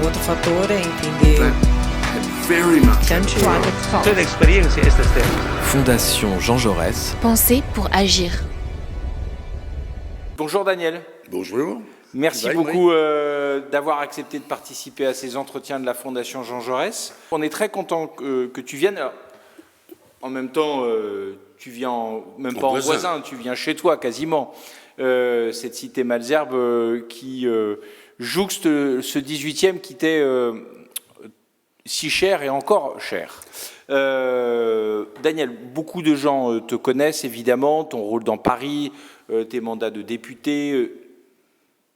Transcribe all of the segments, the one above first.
outro fator é entender Toda experiência é esta terra. Fondation Jean Jaurès. Penser pour agir. Bonjour Daniel. Bonjour. Merci beaucoup d'avoir accepté de participer à ces entretiens de la Fondation Jean Jaurès. On est très content que tu viennes. Alors, en même temps, tu viens même pas en voisin, tu viens chez toi quasiment. Cette cité Malesherbes qui jouxte ce 18e qui t'est si cher et encore cher. Daniel, beaucoup de gens te connaissent évidemment, ton rôle dans Paris, tes mandats de député,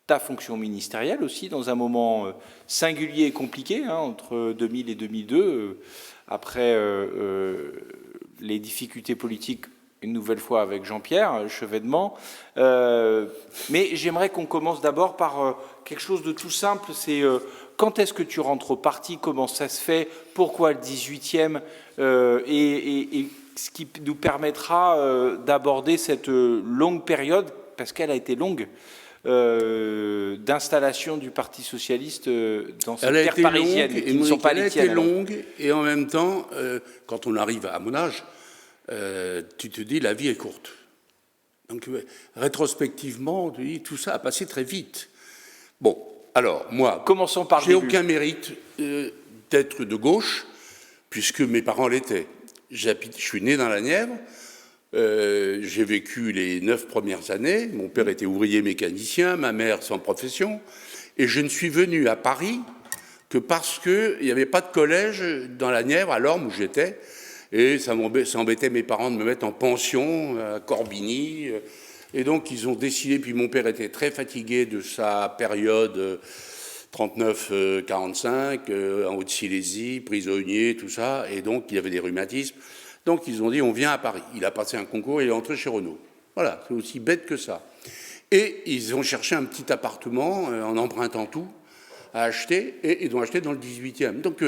ta fonction ministérielle aussi dans un moment singulier et compliqué, entre 2000 et 2002, après les difficultés politiques une nouvelle fois avec Jean-Pierre Chevènement. Mais j'aimerais qu'on commence d'abord par quelque chose de tout simple, c'est quand est-ce que tu rentres au parti, comment ça se fait, pourquoi le 18e, et ce qui nous permettra d'aborder cette longue période, parce qu'elle a été longue, d'installation du Parti socialiste dans cette terre parisienne, qui ne sont pas les tiennes. Elle a été longue, et en même temps, quand on arrive à mon âge, tu te dis la vie est courte. Donc rétrospectivement, tu dis, tout ça a passé très vite. Bon, alors moi, commençons par j'ai aucun mérite d'être de gauche, puisque mes parents l'étaient. Je suis né dans la Nièvre, j'ai vécu les 9 premières années, mon père était ouvrier mécanicien, ma mère sans profession, et je ne suis venu à Paris que parce qu'il n'y avait pas de collège dans la Nièvre, à l'Orme où j'étais, et ça embêtait mes parents de me mettre en pension à Corbigny. Et donc, ils ont décidé, puis mon père était très fatigué de sa période 39-45, en Haute-Silésie, prisonnier, tout ça, et donc il avait des rhumatismes. Donc, ils ont dit, on vient à Paris. Il a passé un concours et il est entré chez Renault. Voilà, c'est aussi bête que ça. Et ils ont cherché un petit appartement, en empruntant tout, à acheter, et ils ont acheté dans le 18e. Donc,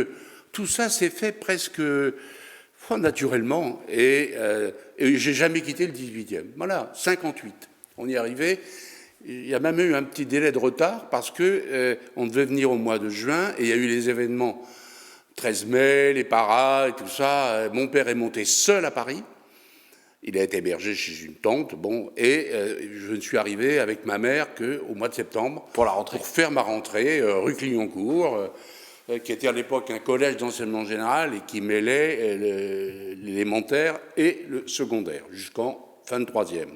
tout ça s'est fait presque naturellement, et j'ai jamais quitté le 18e. Voilà, 58. On y est arrivé. Il y a même eu un petit délai de retard parce que on devait venir au mois de juin, et il y a eu les événements 13 mai, les paras et tout ça. Mon père est monté seul à Paris. Il a été hébergé chez une tante, bon, et je ne suis arrivé avec ma mère qu'au mois de septembre pour la rentrée, pour faire ma rentrée rue Clignancourt. Qui était à l'époque un collège d'enseignement général et qui mêlait l'élémentaire et le secondaire, jusqu'en fin de 3e.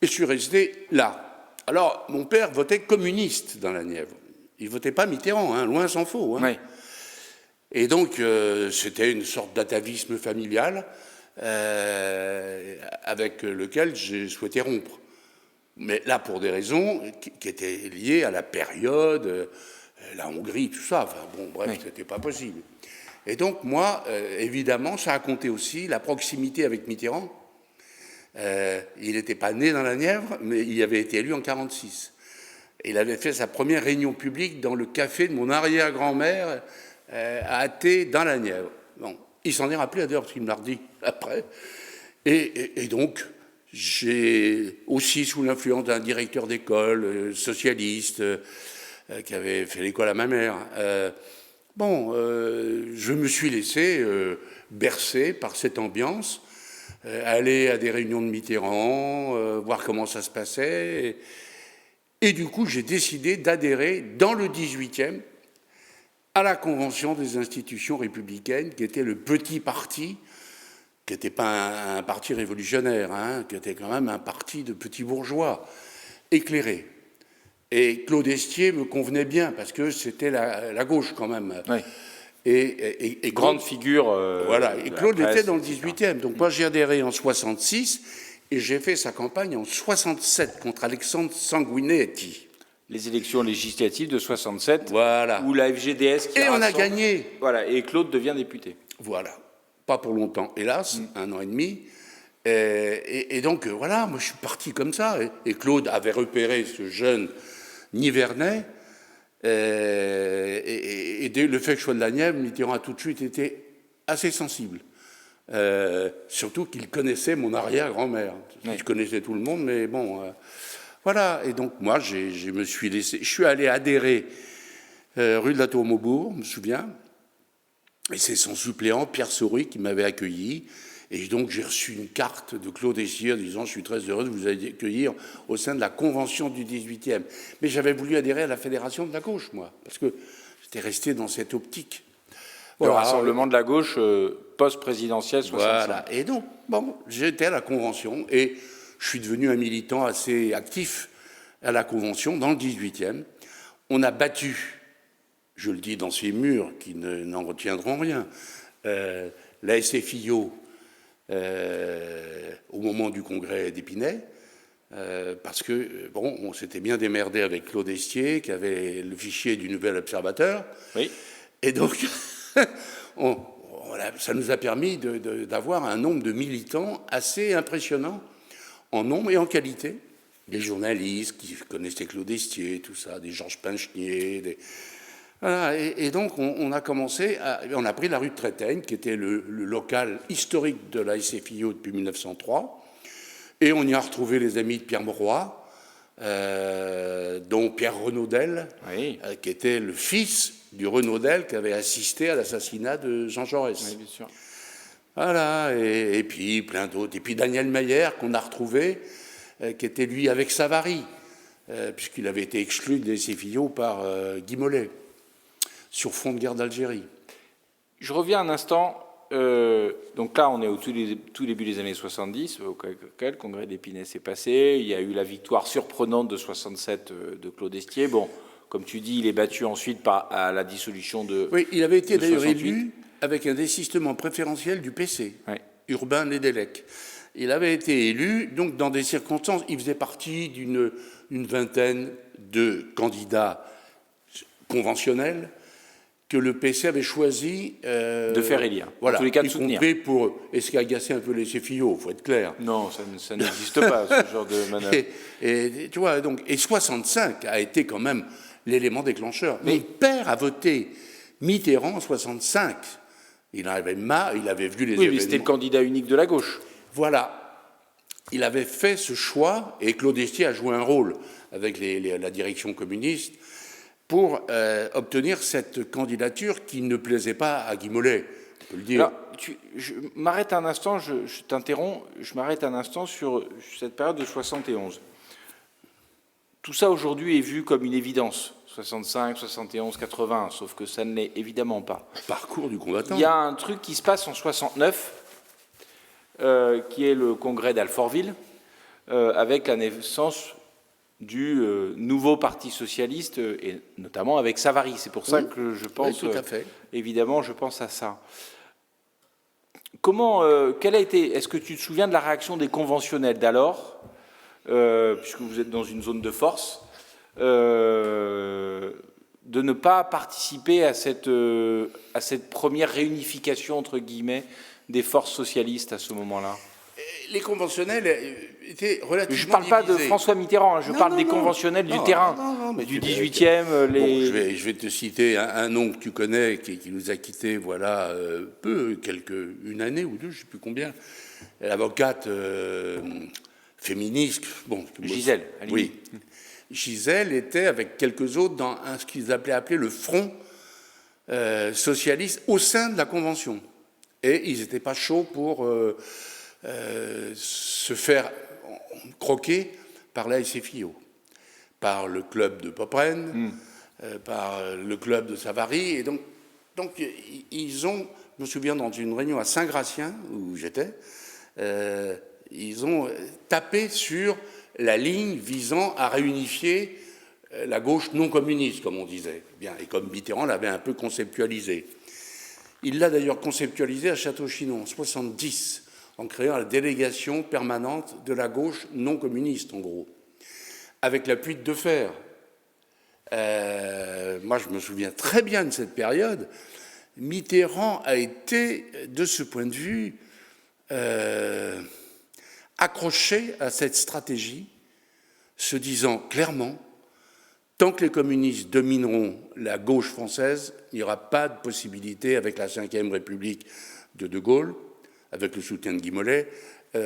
Et je suis resté là. Alors, mon père votait communiste dans la Nièvre. Il ne votait pas Mitterrand, loin s'en faut. Oui. Et donc, c'était une sorte d'atavisme familial avec lequel j'ai souhaité rompre. Mais là, pour des raisons qui étaient liées à la période... la Hongrie, tout ça, enfin bon, bref, oui. C'était pas possible. Et donc, moi, évidemment, ça a compté aussi la proximité avec Mitterrand. Il n'était pas né dans la Nièvre, mais il avait été élu en 1946. Il avait fait sa première réunion publique dans le café de mon arrière-grand-mère à Athée, dans la Nièvre. Bon, il s'en est rappelé, d'ailleurs, parce qu'il me l'a redit après. Et donc, j'ai aussi, sous l'influence d'un directeur d'école socialiste, qui avait fait l'école à ma mère. Je me suis laissé bercer par cette ambiance, aller à des réunions de Mitterrand, voir comment ça se passait. Et du coup, j'ai décidé d'adhérer dans le 18e à la Convention des institutions républicaines, qui était le petit parti, qui n'était pas un parti révolutionnaire, qui était quand même un parti de petits bourgeois, éclairés. Et Claude Estier me convenait bien, parce que c'était la gauche, quand même. Oui. Et grande figure. Voilà, et Claude était dans le 18e. Donc moi, j'ai adhéré en 66, et j'ai fait sa campagne en 67 contre Alexandre Sanguinetti. Les élections législatives de 67, voilà. Où la FGDS... Et on a gagné. Voilà, et Claude devient député. Voilà. Pas pour longtemps, hélas, 1 an et demi. Et donc, voilà, moi, je suis parti comme ça. Et Claude avait repéré ce jeune Nivernais. Et dès le fait que je sois de la Nièvre, Mitterrand a tout de suite été assez sensible. Surtout qu'il connaissait mon arrière-grand-mère. Oui. Je connaissais tout le monde, mais bon... voilà, et donc moi, je me suis laissé... Je suis allé adhérer rue de la Tour-Maubourg, je me souviens. Et c'est son suppléant, Pierre Saury, qui m'avait accueilli. Et donc, j'ai reçu une carte de Claude Estier en disant « Je suis très heureux de vous accueillir au sein de la Convention du 18e ». Mais j'avais voulu adhérer à la Fédération de la gauche, moi, parce que j'étais resté dans cette optique. Le rassemblement de la gauche post-présidentielle 65. Voilà. Et donc, bon, j'étais à la Convention et je suis devenu un militant assez actif à la Convention dans le 18e. On a battu, je le dis dans ces murs qui n'en retiendront rien, la SFIO au moment du congrès d'Épinay, parce que, bon, on s'était bien démerdé avec Claude Estier, qui avait le fichier du Nouvel Observateur. Oui. Et donc, ça nous a permis d'avoir un nombre de militants assez impressionnant, en nombre et en qualité. Des journalistes qui connaissaient Claude Estier, tout ça, des Georges Pinchnier, Voilà, et donc on a commencé, on a pris la rue de Créteil, qui était le local historique de la SFIO depuis 1903, et on y a retrouvé les amis de Pierre Mauroy, dont Pierre Renaudel, Oui. Qui était le fils du Renaudel qui avait assisté à l'assassinat de Jean Jaurès. Oui, bien sûr. Voilà, et puis plein d'autres. Et puis Daniel Mayer, qu'on a retrouvé, qui était lui avec Savary, puisqu'il avait été exclu des SFIO par Guy Mollet, sur fond de guerre d'Algérie. Je reviens un instant. Donc là, on est au tout début des années 70, auquel le congrès d'Épinay s'est passé. Il y a eu la victoire surprenante de 67 de Claude Estier. Bon, comme tu dis, il est battu ensuite à la dissolution de. Oui, il avait été d'ailleurs 68. élu avec un désistement préférentiel du PC, Ouais. Urbain Lédélec. Il avait été élu, donc dans des circonstances, il faisait partie d'une vingtaine de candidats conventionnels que le PC avait choisi De faire élire. Voilà, En tous les cas, de y soutenir. compris pour agacer un peu les CFIO, il faut être clair. Non, ça n'existe pas, ce genre de manœuvre. Et tu vois, donc, et 65 a été quand même l'élément déclencheur. Mon père a voté Mitterrand en 65. Il avait vu les Oui, événements. mais c'était le candidat unique de la gauche. Voilà. Il avait fait ce choix, et Claude Estier a joué un rôle avec la direction communiste pour obtenir cette candidature qui ne plaisait pas à Guy Mollet, on peut le dire. Alors, je m'arrête un instant, je t'interromps, je m'arrête un instant sur cette période de 71. Tout ça aujourd'hui est vu comme une évidence, 65, 71, 80, sauf que ça ne l'est évidemment pas. Parcours du combattant. Il y a un truc qui se passe en 69, qui est le congrès d'Alfortville, avec la naissance du nouveau Parti socialiste, et notamment avec Savary. C'est pour ça que je pense, oui, tout à fait. évidemment, je pense à ça. Comment, quelle a été, est-ce que tu te souviens de la réaction des conventionnels d'alors, puisque vous êtes dans une zone de force, de ne pas participer à cette première réunification, entre guillemets, des forces socialistes à ce moment-là? Les conventionnels étaient relativement Je ne parle pas de divisés. François Mitterrand, hein, je parle des conventionnels du terrain, mais du tu- 18e. Bon, je vais te citer un nom que tu connais, qui nous a quittés, voilà, une année ou deux, je ne sais plus combien. L'avocate féministe. Bon, Gisèle, Halimi. Oui. Gisèle était, avec quelques autres, dans ce qu'ils appelaient le front socialiste au sein de la Convention. Et ils n'étaient pas chauds pour se faire croquer par la SFIO, par le club de Popren, par le club de Savary. Et donc ils ont, je me souviens dans une réunion à Saint-Gratien, où j'étais, ils ont tapé sur la ligne visant à réunifier la gauche non communiste, comme on disait. Bien, et comme Mitterrand l'avait un peu conceptualisé. Il l'a d'ailleurs conceptualisé à Château-Chinon en 70, en créant la délégation permanente de la gauche non communiste, en gros, avec l'appui de Defferre. Moi, je me souviens très bien de cette période. Mitterrand a été, de ce point de vue, accroché à cette stratégie, se disant clairement, tant que les communistes domineront la gauche française, il n'y aura pas de possibilité avec la Ve République de Gaulle, avec le soutien de Guy Mollet, ça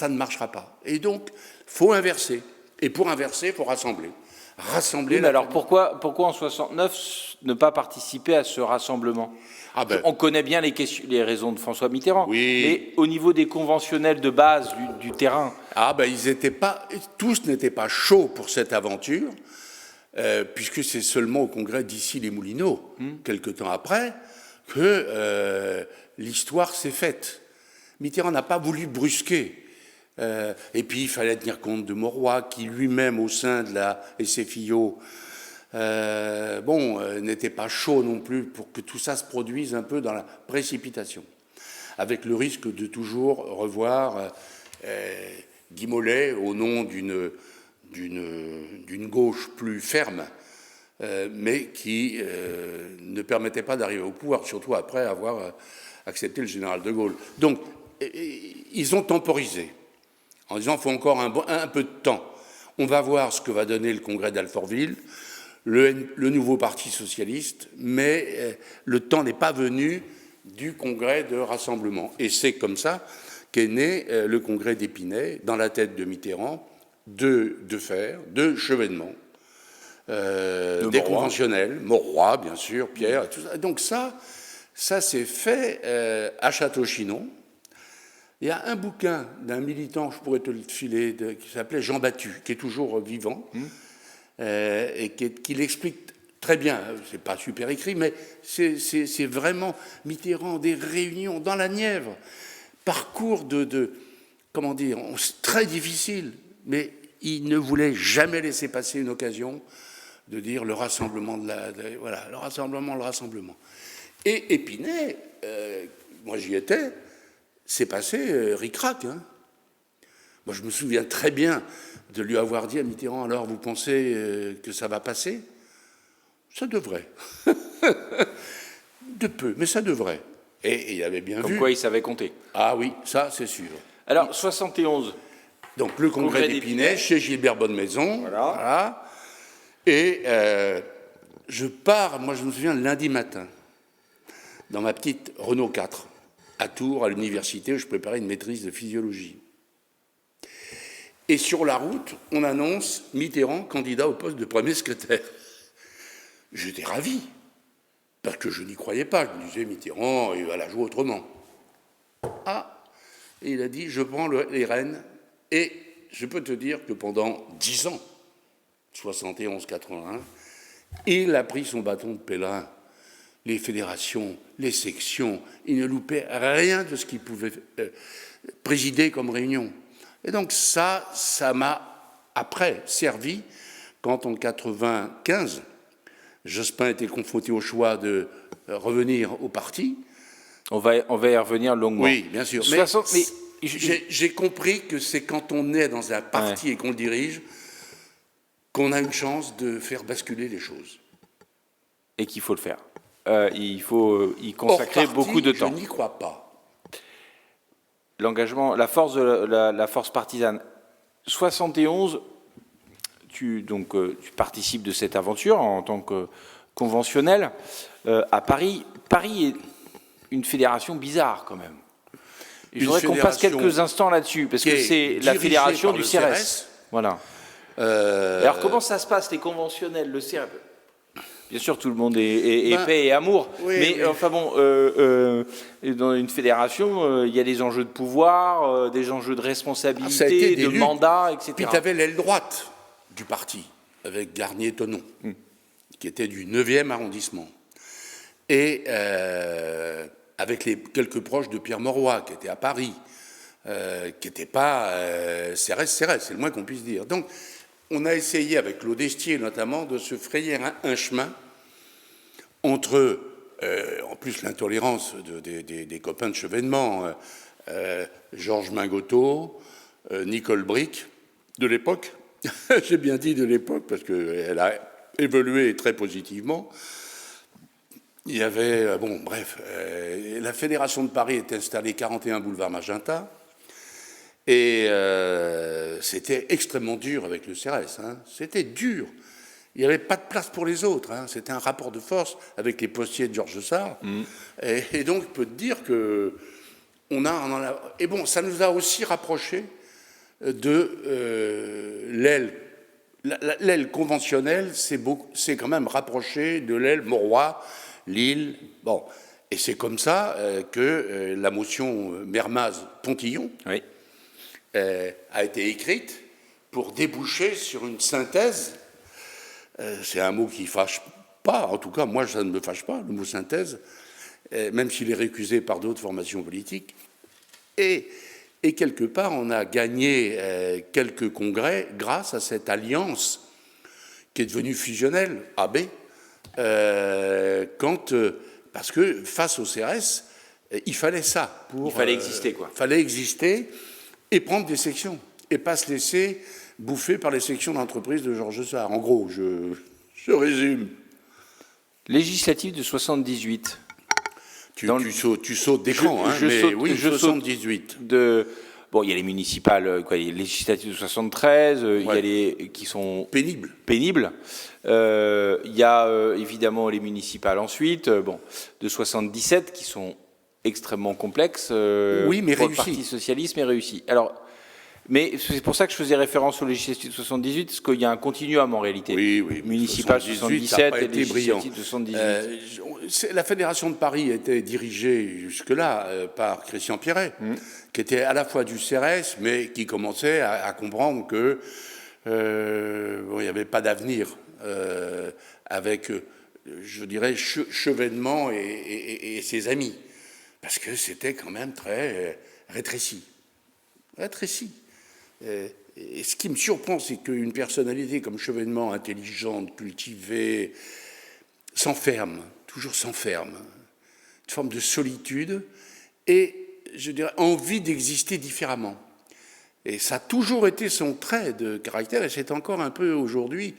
ne marchera pas. Et donc, il faut inverser. Et pour inverser, il faut rassembler. Rassembler. Oui, mais alors pourquoi en 69 ne pas participer à ce rassemblement? On connaît bien les raisons de François Mitterrand, mais au niveau des conventionnels de base du terrain. Tous n'étaient pas chauds pour cette aventure, puisque c'est seulement au congrès d'Issy-les-Moulineaux, quelque temps après, que l'histoire s'est faite. Mitterrand n'a pas voulu brusquer. Et puis il fallait tenir compte de Mauroy, qui lui-même, au sein de la SFIO, n'était pas chaud non plus pour que tout ça se produise un peu dans la précipitation, avec le risque de toujours revoir Guy Mollet au nom d'une gauche plus ferme, mais qui ne permettait pas d'arriver au pouvoir, surtout après avoir accepté le général de Gaulle. Donc, ils ont temporisé, en disant qu'il faut encore un peu de temps. On va voir ce que va donner le congrès d'Alfortville, le nouveau parti socialiste, mais le temps n'est pas venu du congrès de rassemblement. Et c'est comme ça qu'est né le congrès d'Épinay, dans la tête de Mitterrand, de Fer, de Chevènement, des conventionnels, Mauroy, bien sûr, Pierre, tout ça. Donc ça s'est fait à Château-Chinon. Il y a un bouquin d'un militant, je pourrais te le filer, qui s'appelait Jean Battu, qui est toujours vivant, et qui l'explique très bien. C'est pas super écrit, mais c'est vraiment Mitterrand, des réunions dans la Nièvre, parcours comment dire, très difficile, mais il ne voulait jamais laisser passer une occasion de dire le rassemblement voilà, le rassemblement. Et Épinay, moi j'y étais, c'est passé ric-rac. Moi, je me souviens très bien de lui avoir dit à Mitterrand, alors, vous pensez que ça va passer? Ça devrait. De peu, mais ça devrait. Et il avait bien vu. Comme quoi il savait compter. Ah oui, ça, c'est sûr. Alors, 71. Donc, le congrès d'Épinay, chez Gilbert Bonnemaison. Voilà. Et je pars, moi, je me souviens, lundi matin, dans ma petite Renault 4. À Tours, à l'université, où je préparais une maîtrise de physiologie. Et sur la route, on annonce Mitterrand candidat au poste de premier secrétaire. J'étais ravi, parce que je n'y croyais pas. Je me disais, Mitterrand, il va la jouer autrement. Et il a dit, je prends les rênes, et je peux te dire que pendant 10 ans, 71-81, il a pris son bâton de pèlerin. Les fédérations, les sections, il ne loupait rien de ce qu'il pouvait présider comme réunion. Et donc ça m'a après servi quand en 95, Jospin était confronté au choix de revenir au parti. On va y revenir longuement. Oui, bien sûr. Mais j'ai compris que c'est quand on est dans un parti et qu'on le dirige qu'on a une chance de faire basculer les choses. Et qu'il faut le faire. Il faut y consacrer beaucoup de temps. Je n'y crois pas. L'engagement, la force partisane. 71, tu participes de cette aventure en tant que conventionnel à Paris. Paris est une fédération bizarre quand même. Et je voudrais qu'on passe quelques instants là-dessus, parce que c'est la fédération du CRS. Voilà. Alors comment ça se passe, les conventionnels, le CRS? Bien sûr, tout le monde est paix et amour, enfin bon, dans une fédération, il y a des enjeux de pouvoir, des enjeux de responsabilité, de mandat, etc. Puis tu avais l'aile droite du parti, avec Garnier-Tonon, qui était du 9e arrondissement, et avec quelques proches de Pierre Mauroy, qui était à Paris, qui n'était pas CRS, c'est le moins qu'on puisse dire. Donc, on a essayé, avec Claude Estier notamment, de se frayer un chemin entre, en plus, l'intolérance des copains de Chevènement, Georges Mingoteau, Nicole Brick, de l'époque. J'ai bien dit de l'époque, parce qu'elle a évolué très positivement. Il y avait, la Fédération de Paris est installée 41 boulevard Magenta. Et c'était extrêmement dur avec le CRS. C'était dur. Il n'y avait pas de place pour les autres. C'était un rapport de force avec les postiers de Georges Sard. Et donc, je peux te dire que et bon, ça nous a aussi rapprochés de l'aile L'aile conventionnelle, c'est quand même rapproché de l'aile Mauroy, Lille. Bon. Et c'est comme ça que la motion Mermaz-Pontillon Oui. A été écrite pour déboucher sur une synthèse. C'est un mot qui fâche pas, en tout cas, moi, ça ne me fâche pas, le mot synthèse, même s'il est récusé par d'autres formations politiques. Et quelque part, on a gagné quelques congrès grâce à cette alliance qui est devenue fusionnelle, AB, parce que face au CRS, il fallait ça. Il fallait exister, quoi. Il fallait exister et prendre des sections, et pas se laisser bouffer par les sections d'entreprise de Georges Sarr. En gros, je résume. Législative de 78. Tu sautes d'écran, hein, mais saute, oui, 78. Bon, il y a les municipales, il y a les législatives de 73, il y a les qui sont pénibles. Il y a évidemment les municipales ensuite, de 77 qui sont extrêmement complexes. Oui, mais pour réussi. le Parti socialiste, mais réussi. Alors, mais c'est pour ça que je faisais référence aux législatives de 78, parce qu'il y a un continuum en réalité. Oui. Municipal 77 et législative de 78. La Fédération de Paris était dirigée jusque-là par Christian Pierret, qui était à la fois du CRS, mais qui commençait à comprendre que il n'y avait pas d'avenir avec, je dirais, Chevènement et ses amis, parce que c'était quand même très rétréci. Et ce qui me surprend, c'est qu'une personnalité comme Chevènement, intelligente, cultivée, toujours s'enferme, une forme de solitude et, je dirais, envie d'exister différemment. Et ça a toujours été son trait de caractère, et c'est encore un peu aujourd'hui,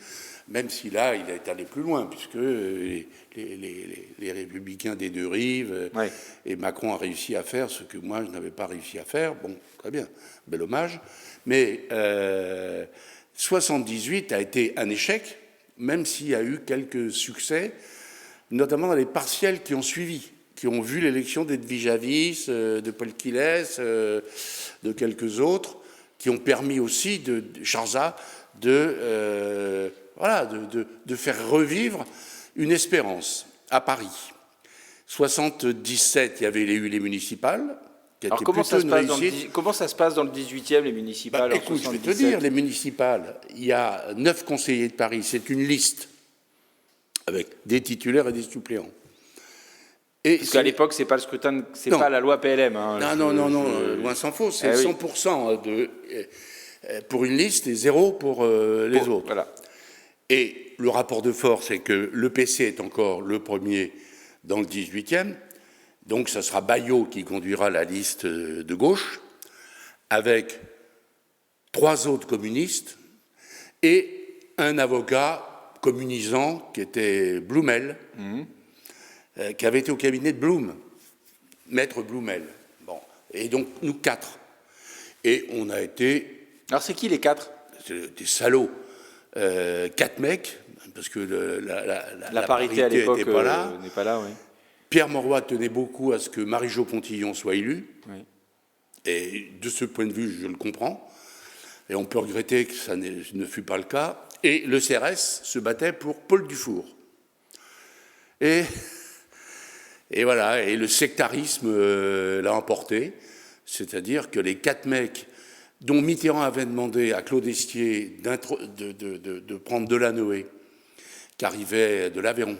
même si là, il est allé plus loin, puisque les républicains des deux rives, et Macron a réussi à faire ce que moi, je n'avais pas réussi à faire. Bon, très bien, bel hommage. Mais 78 a été un échec, même s'il y a eu quelques succès, notamment dans les partiels qui ont suivi, qui ont vu l'élection d'Edwige Avis, de Paul Quillès, de quelques autres, qui ont permis aussi de Charzat de faire revivre une espérance à Paris. 77, il y avait eu les municipales. Alors comment ça se passe dans le 18e, les municipales? Écoute, je vais te dire, les municipales, il y a 9 conseillers de Paris, c'est une liste avec des titulaires et des suppléants. Parce qu'à l'époque, c'est pas le scrutin, c'est pas la loi PLM. Hein, non, loin s'en faut, c'est 100% pour une liste et 0 pour les autres. Voilà. Et le rapport de force, c'est que le PC est encore le premier dans le 18e, donc ça sera Bayot qui conduira la liste de gauche, avec 3 autres communistes et un avocat communisant qui était Blumel, qui avait été au cabinet de Blum, maître Blumel. Bon. Et donc, nous 4. Et on a été... Alors, c'est qui les 4? Des salauds. 4 mecs, parce que la parité à l'époque n'est pas là. N'est pas là, oui. Pierre Mauroy tenait beaucoup à ce que Marie-Jo Pontillon soit élue. Oui. Et de ce point de vue, je le comprends. Et on peut regretter que ça ne fût pas le cas. Et le CRS se battait pour Paul Dufour. Et voilà, et le sectarisme l'a emporté, c'est-à-dire que les 4 mecs dont Mitterrand avait demandé à Claude Estier de prendre Delanoë, qui arrivait de l'Aveyron.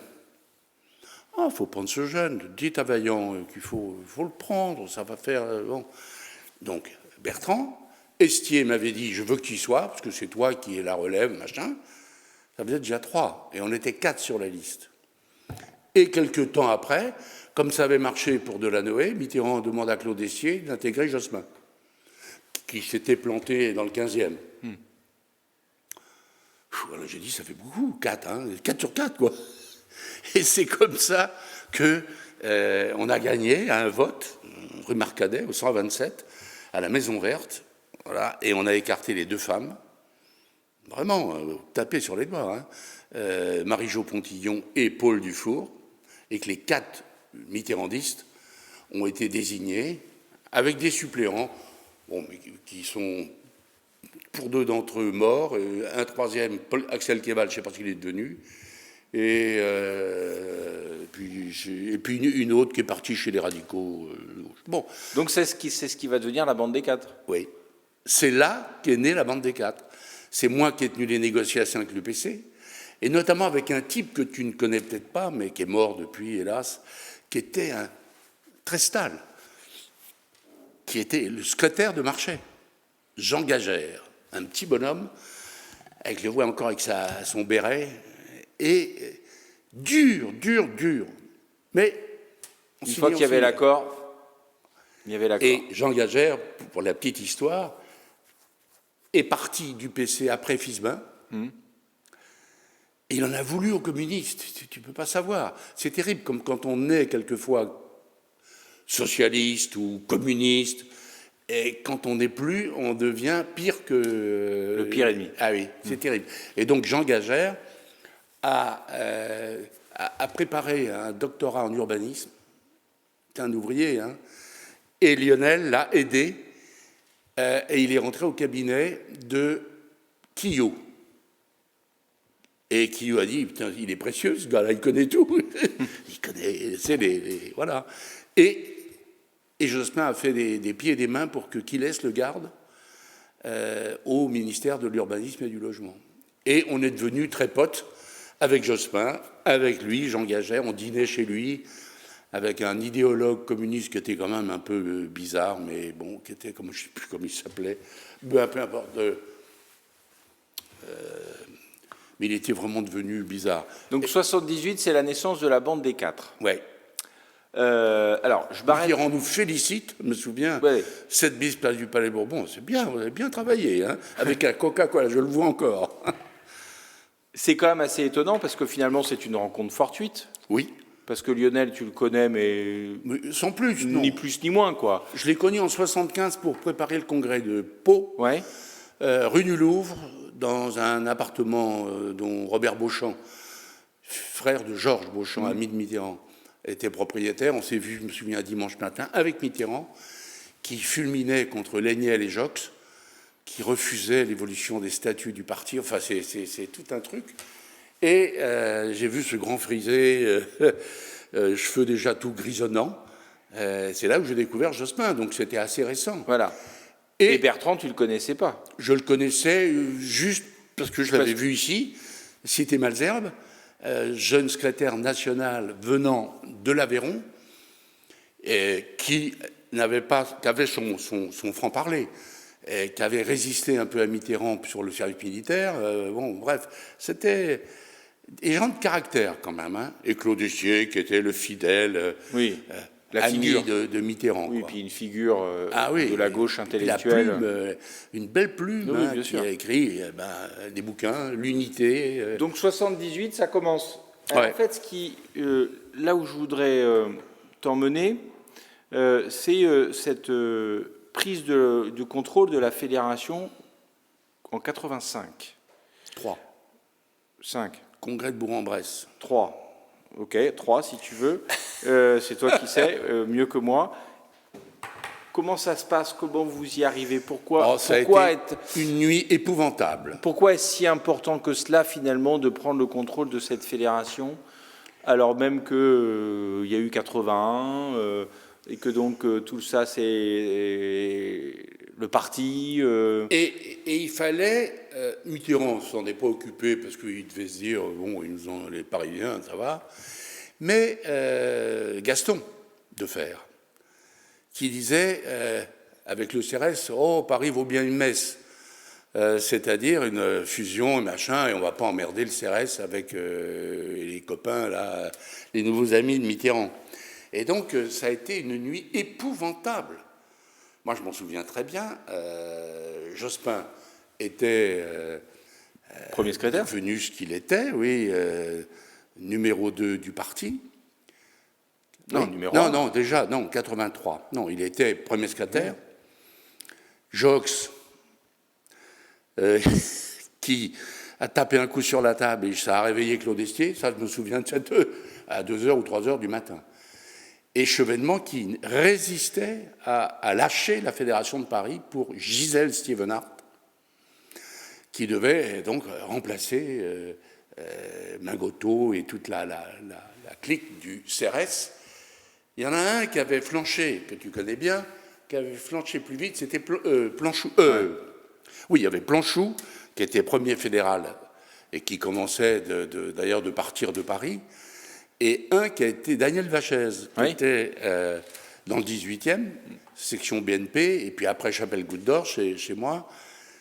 Ah, faut prendre ce jeune, dites à Vaillant qu'il faut le prendre, ça va faire... bon. Donc, Bertrand, Estier m'avait dit, je veux que tu y sois, parce que c'est toi qui es la relève, machin. Ça faisait déjà 3, et on était 4 sur la liste. Et quelques temps après, comme ça avait marché pour Delanoë, Mitterrand demande à Claude Estier d'intégrer Jospin, qui s'était planté dans le 15e. Alors j'ai dit, ça fait beaucoup, 4, hein, 4 sur 4, quoi. Et c'est comme ça qu'on a gagné à un vote, rue Marcadet, au 127, à la Maison Verte, voilà, et on a écarté les 2 femmes, vraiment, tapé sur les doigts, hein, Marie-Jo Pontillon et Paul Dufour, et que les 4 mitterrandistes ont été désignés avec des suppléants, bon, mais qui sont pour 2 d'entre eux morts, un troisième, Axel Keval, je ne sais pas ce qu'il est devenu, et puis une autre qui est partie chez les radicaux. Bon. Donc c'est ce qui va devenir la bande des 4. Oui. C'est là qu'est née la bande des 4. C'est moi qui ai tenu les négociations avec l'UPC, et notamment avec un type que tu ne connais peut-être pas, mais qui est mort depuis, hélas, qui était un Trestal, qui était le secrétaire de Marchais, Jean Gagère, un petit bonhomme, avec, je le vois encore avec son béret, et dur. Mais une fois qu'il y avait l'accord, il y avait l'accord. Et Jean Gagère, pour la petite histoire, est parti du PC après Fisbin. Et il en a voulu aux communistes. Tu ne peux pas savoir. C'est terrible, comme quand on est quelquefois socialiste ou communiste, et quand on n'est plus, on devient pire que... Le pire ennemi. Ah oui, c'est terrible. Et donc Jean Gagère a préparé un doctorat en urbanisme. C'est un ouvrier, hein. Et Lionel l'a aidé, et il est rentré au cabinet de Quillot. Et Quillot a dit, putain, il est précieux, ce gars-là, il connaît tout. Il connaît, c'est voilà. Et Jospin a fait des pieds et des mains pour qu'il laisse le garde au ministère de l'Urbanisme et du Logement. Et on est devenus très potes avec Jospin, avec lui, Jean Gagère. On dînait chez lui avec un idéologue communiste qui était quand même un peu bizarre, mais bon, qui était, comme je ne sais plus comment il s'appelait, peu importe. Mais il était vraiment devenu bizarre. Donc 78, c'est la naissance de la bande des 4. Ouais. Alors, je m'arrête. Mitterrand nous félicite, je me souviens, 7 bis place du Palais Bourbon, c'est bien, vous avez bien travaillé, hein, avec un Coca-Cola, je le vois encore. C'est quand même assez étonnant parce que finalement c'est une rencontre fortuite. Oui. Parce que Lionel, tu le connais, mais sans plus, non. Ni plus ni moins, quoi. Je l'ai connu en 75 pour préparer le congrès de Pau, rue du Louvre, dans un appartement dont Robert Beauchamp, frère de Georges Beauchamp, ami de Mitterrand, était propriétaire. On s'est vu, je me souviens, un dimanche matin, avec Mitterrand, qui fulminait contre Léniel et Jox, qui refusait l'évolution des statuts du parti. Enfin, c'est tout un truc. Et j'ai vu ce grand frisé, cheveux déjà tout grisonnants. C'est là où j'ai découvert Jospin, donc c'était assez récent. Voilà. Et Bertrand, tu ne le connaissais pas? Je le connaissais juste parce que je l'avais vu ici, Cité Malesherbes, jeune secrétaire national venant de l'Aveyron, qui avait son franc-parler, qui avait résisté un peu à Mitterrand sur le service militaire. Bon, bref, c'était des gens de caractère quand même. Hein. Et Claude Essier, qui était le fidèle la ami figure de Mitterrand. Oui, quoi. puis une figure de la gauche intellectuelle. La plume, une belle plume, oui, qui a écrit des bouquins, l'unité. Donc 78, ça commence. Alors, en fait, là où je voudrais t'emmener, c'est cette prise de contrôle de la fédération en 85. 5. Congrès de Bourg-en-Bresse. 3. Ok, 3 si tu veux. C'est toi qui sais, mieux que moi. Comment ça se passe? Comment vous y arrivez? Pourquoi ça a été une nuit épouvantable. Pourquoi est-ce si important que cela, finalement, de prendre le contrôle de cette fédération, alors même qu'il y a eu 81, et que donc tout ça, c'est le parti... Et il fallait... Mitterrand ne s'en est pas occupé parce qu'il devait se dire, bon, les Parisiens, ça va. Mais Gaston Defferre, qui disait, avec le CRS, oh, Paris vaut bien une messe. C'est-à-dire une fusion et machin, et on ne va pas emmerder le CRS avec les copains, là, les nouveaux amis de Mitterrand. Et donc, ça a été une nuit épouvantable. Moi, je m'en souviens très bien. Jospin était premier secrétaire, devenu ce qu'il était, oui, numéro 2 du parti. Non, numéro 1. Non, déjà, non, 83. Non, il était premier secrétaire. Jox, qui a tapé un coup sur la table et ça a réveillé Claude Estier, ça je me souviens de cette à 2h ou 3h du matin. Et Chevènement qui résistait à lâcher la Fédération de Paris pour Gisèle Stievenhart, qui devait donc remplacer Mingoto et toute la clique du CRS. Il y en a un qui avait flanché, que tu connais bien, qui avait flanché plus vite, c'était Planchou. Oui, il y avait Planchou, qui était premier fédéral et qui commençait d'ailleurs de partir de Paris, et un qui a été Daniel Vachez, qui était dans le 18e, section BNP, et puis après Chapelle-Goutte d'Or, chez moi.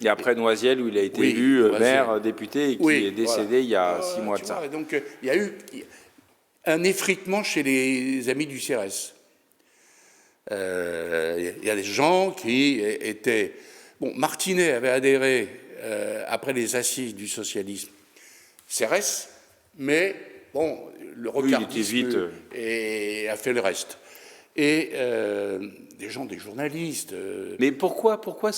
Et après Noisiel, où il a été élu maire, député, et qui est décédé il y a 6 mois de ça. Vois, donc il y a eu un effritement chez les amis du CRS. Il y a des gens qui étaient... Bon, Martinet avait adhéré après les assises du socialisme CRS, mais bon, le rocardisme a fait le reste. Et des gens, des journalistes... Mais pourquoi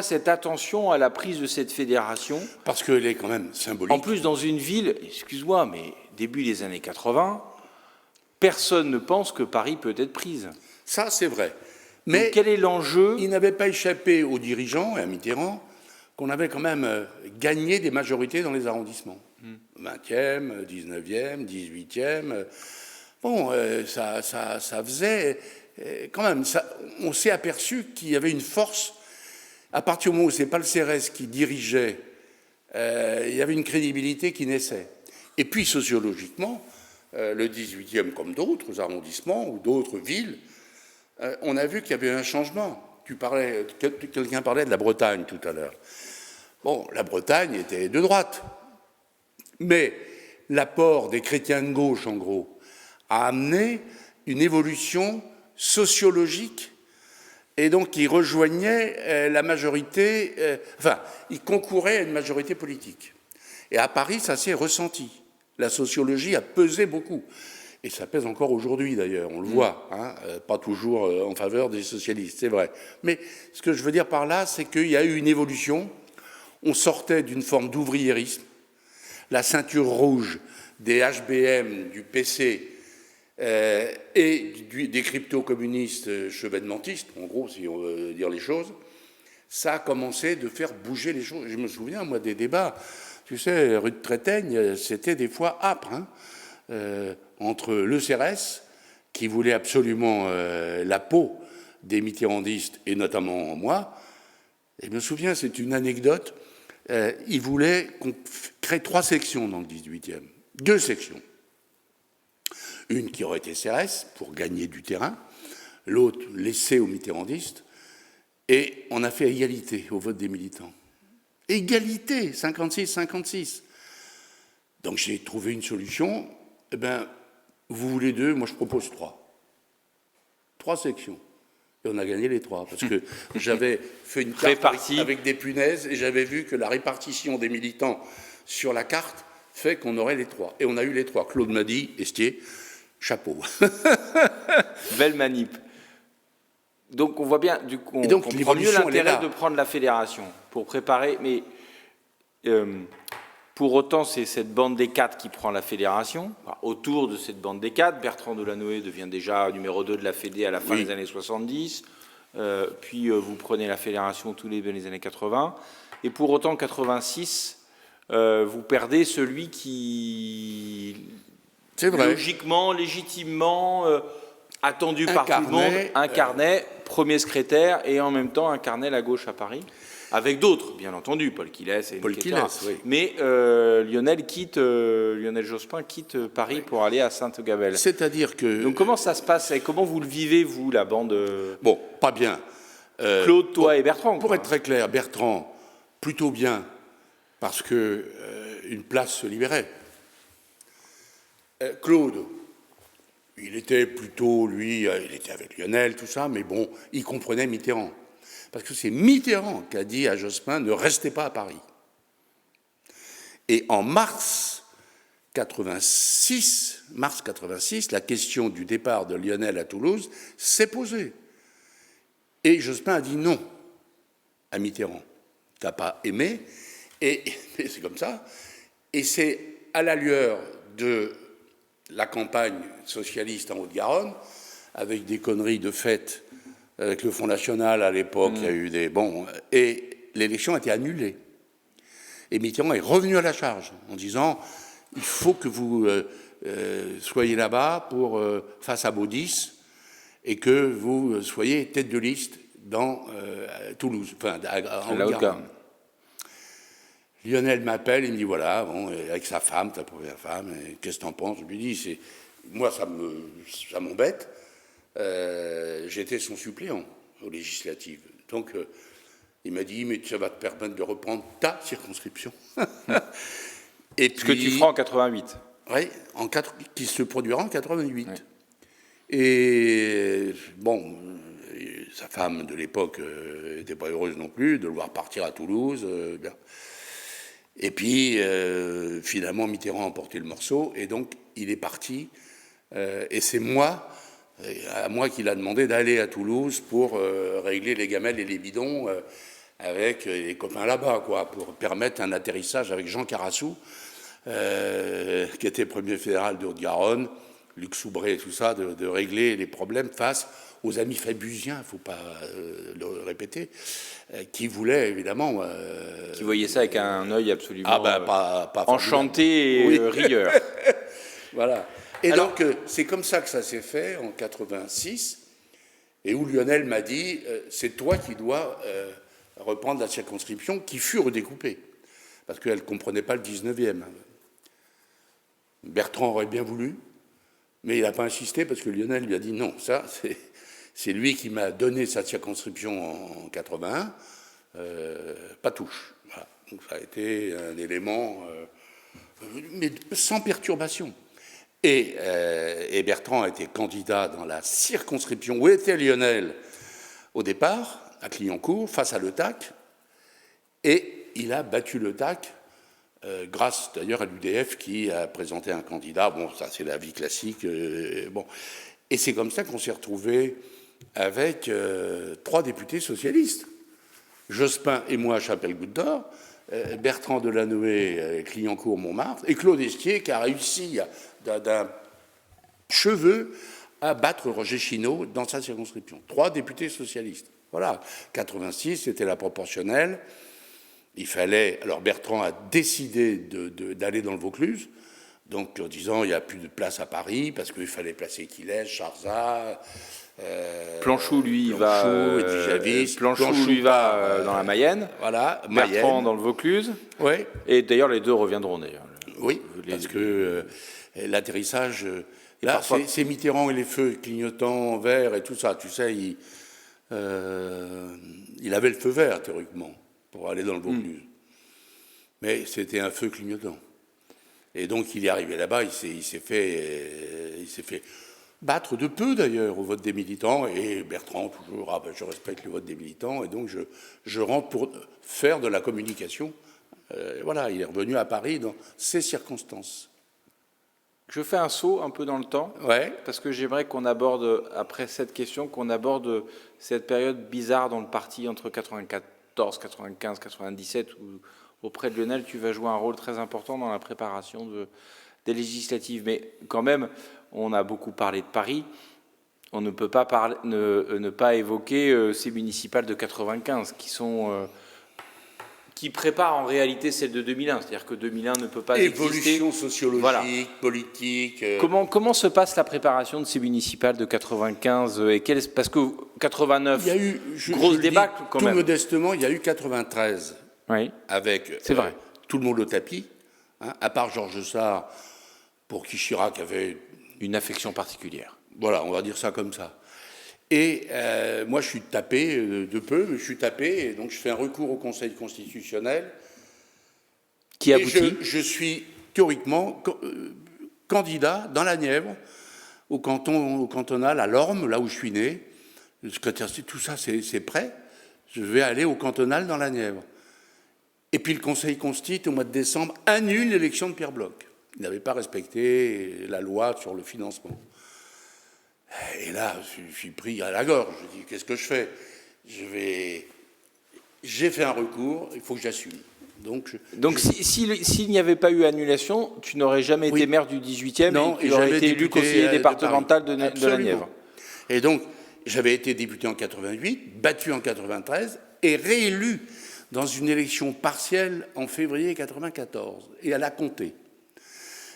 cette attention à la prise de cette fédération? Parce qu'elle est quand même symbolique. En plus, dans une ville, excuse-moi, mais début des années 80, personne ne pense que Paris peut être prise. Ça, c'est vrai. Mais donc, quel est l'enjeu? Il n'avait pas échappé aux dirigeants et à Mitterrand qu'on avait quand même gagné des majorités dans les arrondissements. 20e, 19e, 18e. Bon, ça faisait... Quand même, on s'est aperçu qu'il y avait une force. À partir du moment où ce n'est pas le CRS qui dirigeait, il y avait une crédibilité qui naissait. Et puis, sociologiquement, le 18e, comme d'autres arrondissements ou d'autres villes, on a vu qu'il y avait un changement. Quelqu'un parlait de la Bretagne tout à l'heure. Bon, la Bretagne était de droite. Mais l'apport des chrétiens de gauche, en gros, a amené une évolution sociologique, et donc il rejoignait la majorité, il concourait à une majorité politique. Et à Paris, ça s'est ressenti. La sociologie a pesé beaucoup. Et ça pèse encore aujourd'hui, d'ailleurs, on le voit, hein, pas toujours en faveur des socialistes, c'est vrai. Mais ce que je veux dire par là, c'est qu'il y a eu une évolution. On sortait d'une forme d'ouvriérisme. La ceinture rouge des HBM, du PC, et des crypto-communistes chevènementistes, en gros, si on veut dire les choses, ça a commencé de faire bouger les choses. Je me souviens, moi, des débats, tu sais, rue de Trétaigne, c'était des fois âpre, hein, entre le CRS, qui voulait absolument la peau des mitterrandistes, et notamment moi. Et je me souviens, c'est une anecdote, il voulait qu'on crée 3 sections dans le 18e, 2 sections. Une qui aurait été CRS, pour gagner du terrain, l'autre laissée aux mitterrandistes, et on a fait égalité au vote des militants. Égalité, 56-56. Donc j'ai trouvé une solution, eh bien, vous voulez 2, moi je propose 3. 3 sections. Et on a gagné les 3, parce que j'avais fait une carte avec des punaises, et j'avais vu que la répartition des militants sur la carte fait qu'on aurait les 3. Et on a eu les 3. Claude m'a dit, Estier, chapeau. Belle manip. Donc on voit bien, du coup, on comprend mieux l'intérêt de prendre la fédération pour préparer, mais pour autant c'est cette bande des 4 qui prend la fédération. Enfin, autour de cette bande des 4, Bertrand Delanoë devient déjà numéro 2 de la Fédé à la fin des années 70, puis vous prenez la fédération tous les années 80, et pour autant 86, vous perdez celui qui... C'est vrai. Logiquement, légitimement, attendu par tout le monde, incarnait premier secrétaire et en même temps incarnait la gauche à Paris, avec d'autres, bien entendu, Paul Quillès, oui. Mais Lionel Jospin quitte Paris pour aller à Sainte-Gabelle. C'est-à-dire que... Donc comment ça se passe et comment vous le vivez, vous, la bande Bon, pas bien. Claude, toi et Bertrand. Pour être très clair, Bertrand, plutôt bien, parce que une place se libérait. Claude, il était plutôt, lui, il était avec Lionel, tout ça, mais bon, il comprenait Mitterrand. Parce que c'est Mitterrand qui a dit à Jospin, ne restez pas à Paris. Et en mars 86, la question du départ de Lionel à Toulouse s'est posée. Et Jospin a dit non à Mitterrand. T'as pas aimé, et c'est comme ça. Et c'est à la lueur de la campagne socialiste en Haute-Garonne, avec des conneries de fait avec le Front National à l'époque, il y a eu des... Bon, et l'élection a été annulée. Et Mitterrand est revenu à la charge en disant « il faut que vous soyez là-bas face à Baudis et que vous soyez tête de liste dans Toulouse, enfin en Haute-Garonne. » Lionel m'appelle, il me dit « voilà, bon, avec sa femme, ta première femme, qu'est-ce que t'en penses ?» Je lui dis « moi, ça m'embête. J'étais son suppléant aux législatives. Donc, il m'a dit, mais ça va te permettre de reprendre ta circonscription. » Et ce que tu feras en 88. Oui, qui se produira en 88. Ouais. Et bon, sa femme de l'époque n'était pas heureuse non plus de le voir partir à Toulouse. Bien. Et puis, finalement, Mitterrand a emporté le morceau, et donc, il est parti. Et c'est à moi qu'il a demandé d'aller à Toulouse pour régler les gamelles et les bidons avec les copains là-bas, quoi, pour permettre un atterrissage avec Jean Carassou, qui était premier fédéral de Haute-Garonne, Luc Soubré et tout ça, de régler les problèmes face aux amis fabusiens, il ne faut pas le répéter, qui voulaient évidemment... qui voyaient ça avec un œil absolument pas enchanté et rieur. Voilà. Et alors, donc, c'est comme ça que ça s'est fait en 86, et où Lionel m'a dit, c'est toi qui dois reprendre la circonscription qui fut redécoupée, parce qu'elle ne comprenait pas le 19e. Bertrand aurait bien voulu, mais il n'a pas insisté, parce que Lionel lui a dit, non, ça, c'est lui qui m'a donné sa circonscription en 81, pas touche. Voilà. Donc ça a été un élément, mais sans perturbation. Et Bertrand a été candidat dans la circonscription où était Lionel au départ, à Clignancourt, face à Le Tac, et il a battu Le Tac, grâce d'ailleurs à l'UDF qui a présenté un candidat. Bon, ça c'est la vie classique. Bon. Et c'est comme ça qu'on s'est retrouvé avec 3 députés socialistes. Jospin et moi à Chapelle-Goutte d'Or, Bertrand Delanoë, Clignancourt-Montmartre, et Claude Estier qui a réussi d'un cheveu à battre Roger Chinot dans sa circonscription. 3 députés socialistes. Voilà. 86, c'était la proportionnelle. Il fallait... Alors Bertrand a décidé d'aller dans le Vaucluse, donc en disant il n'y a plus de place à Paris, parce qu'il fallait placer Quillet, Charzat... Planchou, lui, va dans la Mayenne. Voilà, Bertrand Mayenne. dans le Vaucluse. Oui. Et d'ailleurs, les deux reviendront d'ailleurs. Oui, parce que l'atterrissage, là, parfois... c'est Mitterrand et les feux clignotants verts et tout ça. Tu sais, il avait le feu vert, théoriquement, pour aller dans le Vaucluse. Mais c'était un feu clignotant. Et donc, il est arrivé là-bas, il s'est fait battre de peu, d'ailleurs, au vote des militants. Et Bertrand, toujours, je respecte le vote des militants, et donc je rentre pour faire de la communication. Voilà, il est revenu à Paris dans ces circonstances. Je fais un saut un peu dans le temps, ouais. Parce que j'aimerais qu'on aborde, après cette question, qu'on aborde cette période bizarre dans le parti entre 94, 95, 97, où auprès de Lionel, tu vas jouer un rôle très important dans la préparation des législatives. Mais quand même, on a beaucoup parlé de Paris. On ne peut pas ne pas évoquer ces municipales de 95 qui préparent en réalité celle de 2001. C'est-à-dire que 2001 ne peut pas exister. Évolution sociologique, voilà. Politique. Comment se passe la préparation de ces municipales de 95 parce que 89, il y a eu grosse débâcle quand même. Tout modestement, il y a eu 93. Oui. Avec vrai. Tout le monde au tapis, hein, à part Georges Sarr, pour qui Chirac avait une affection particulière. Voilà, on va dire ça comme ça. Et moi, je suis tapé de peu, mais je suis tapé, et donc je fais un recours au Conseil constitutionnel. Qui aboutit ? Je suis théoriquement candidat dans la Nièvre, au cantonal, à Lorme, là où je suis né. Tout ça, c'est prêt. Je vais aller au cantonal dans la Nièvre. Et puis le Conseil constitue, au mois de décembre, annule l'élection de Pierre Bloch. Il n'avait pas respecté la loi sur le financement. Et là, je suis pris à la gorge. Je dis, qu'est-ce que je fais ? J'ai fait un recours, il faut que j'assume. Donc s'il n'y avait pas eu annulation, tu n'aurais jamais été maire du 18e, non, et tu aurais été élu conseiller départemental de la Nièvre. Et donc, j'avais été député en 88, battu en 93 et réélu dans une élection partielle en février 94. Et elle a compté.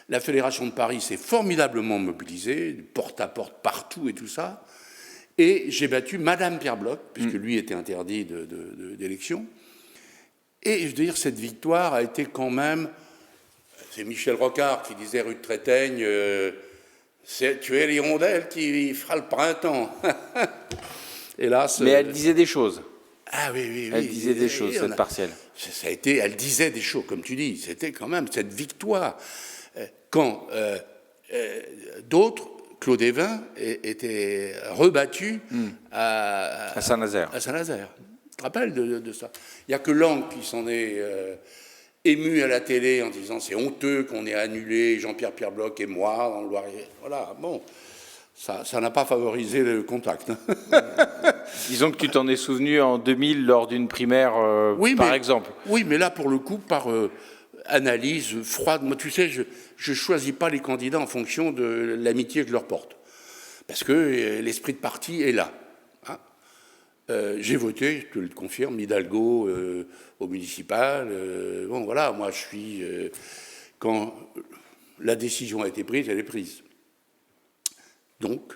La Fédération de Paris s'est formidablement mobilisée, porte-à-porte partout et tout ça. Et j'ai battu Madame Pierre Bloch, puisque lui était interdit d'élection. Et je veux dire, cette victoire a été quand même... C'est Michel Rocard qui disait rue de Trétaigne, tu es l'hirondelle qui fera le printemps. Hélas. Mais elle disait des choses. Ah oui. Elle disait des choses, cette partielle. Ça a été, elle disait des choses, comme tu dis. C'était quand même cette victoire. Quand d'autres, Claude Évin, était rebattu à Saint-Nazaire. À Saint-Nazaire. Tu te rappelles de ça? Il n'y a que Lang qui s'en est ému à la télé en disant c'est honteux qu'on ait annulé Jean-Pierre Pierre Bloch et moi dans le Loiret. Voilà, bon. Ça n'a pas favorisé le contact. Disons que tu t'en es souvenu en 2000 lors d'une primaire, par exemple. Oui, mais là, pour le coup, par analyse froide. Moi, tu sais, je ne choisis pas les candidats en fonction de l'amitié que je leur porte. Parce que l'esprit de parti est là. Hein. J'ai voté, je te le confirme, Hidalgo au municipal. Bon, voilà, moi, je suis... quand la décision a été prise, elle est prise. Donc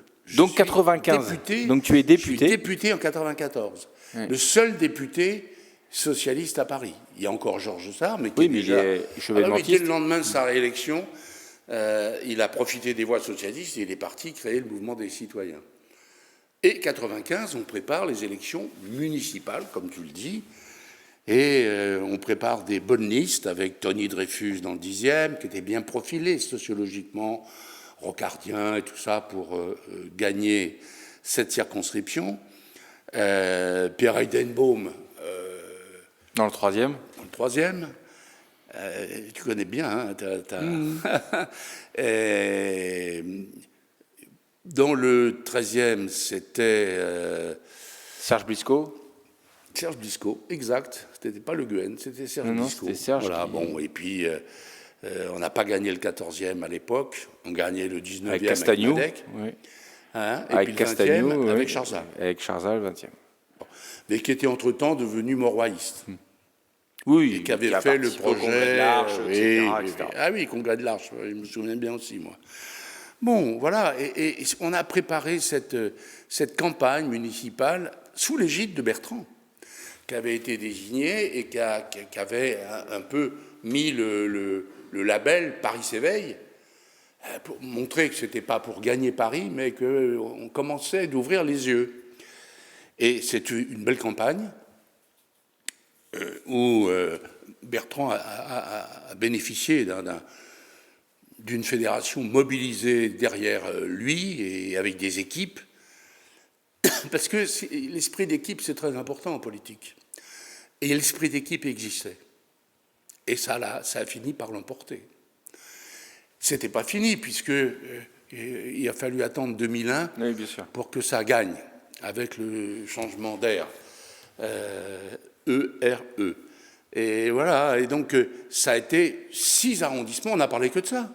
95. Député, donc tu es député. Je suis député en 94. Oui. Le seul député socialiste à Paris. Il y a encore Georges Sarr, mais qui dès le lendemain de sa réélection, il a profité des voix socialistes et il est parti créer le mouvement des citoyens. Et 95, on prépare les élections municipales, comme tu le dis, et on prépare des bonnes listes avec Tony Dreyfus dans le 10e, qui était bien profilé sociologiquement, rocardien et tout ça pour gagner cette circonscription. Pierre Heidenbaum. Dans le 3e. Dans le 3e. Tu connais bien. Hein, dans le 13e, c'était... Serge Blisco. Serge Blisco, exact. C'était pas Le Guen, c'était Serge Blisco. C'était Serge. Voilà, bon, et puis... on n'a pas gagné le 14e à l'époque, on gagnait le 19e avec Castagnou, avec Madec, oui. Hein, et avec puis le 20e avec Charzal. Avec Charzal, le 20e. Bon. Mais qui était entre-temps devenu moroïste. Oui, et qui avait fait le projet de l'Arche, etc. Ah oui, Congrès de l'Arche, je me souviens bien aussi, moi. Bon, voilà, et on a préparé cette campagne municipale sous l'égide de Bertrand, qui avait été désigné et qui avait un peu mis le label Paris s'éveille, pour montrer que ce n'était pas pour gagner Paris, mais qu'on commençait d'ouvrir les yeux. Et c'est une belle campagne où Bertrand a bénéficié d'une fédération mobilisée derrière lui et avec des équipes, parce que l'esprit d'équipe, c'est très important en politique. Et l'esprit d'équipe existait. Et ça a fini par l'emporter. C'était pas fini, puisque il a fallu attendre 2001 oui, bien sûr. pour que ça gagne, avec le changement d'air. ERE. Et voilà, et donc ça a été 6 arrondissements, on n'a parlé que de ça.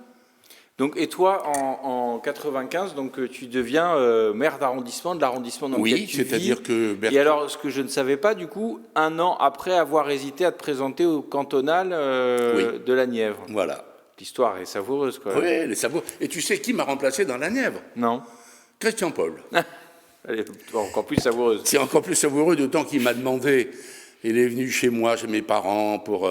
Donc, et toi, en 95, donc, tu deviens maire d'arrondissement, de l'arrondissement dans lequel tu vis. Oui, c'est-à-dire que... Et alors, ce que je ne savais pas, du coup, 1 an après avoir hésité à te présenter au cantonal de la Nièvre. Voilà. L'histoire est savoureuse, quoi. Oui, elle est savoureuse. Et tu sais qui m'a remplacé dans la Nièvre? Non. Christian Paul. Elle est encore plus savoureuse. C'est encore plus savoureux, d'autant qu'il m'a demandé... Il est venu chez moi, chez mes parents, pour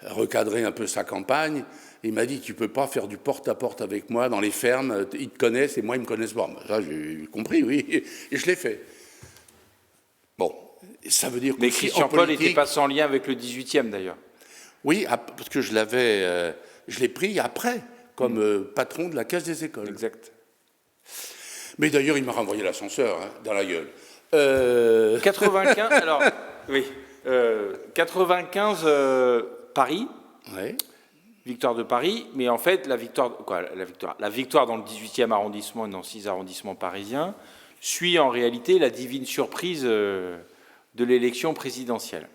recadrer un peu sa campagne. Il m'a dit, tu ne peux pas faire du porte-à-porte avec moi dans les fermes, ils te connaissent et moi, ils ne me connaissent pas. Ça, j'ai compris, oui, et je l'ai fait. Bon, ça veut dire que... Mais Christian Paul n'était pas sans lien avec le 18e, d'ailleurs. Oui, parce que je l'ai pris après, comme patron de la Caisse des écoles. Exact. Mais d'ailleurs, il m'a renvoyé l'ascenseur dans la gueule. 95, alors, oui... 95, Paris, ouais. Victoire de Paris, mais en fait, la victoire dans le 18e arrondissement et dans 6 arrondissements parisiens suit en réalité la divine surprise de l'élection présidentielle.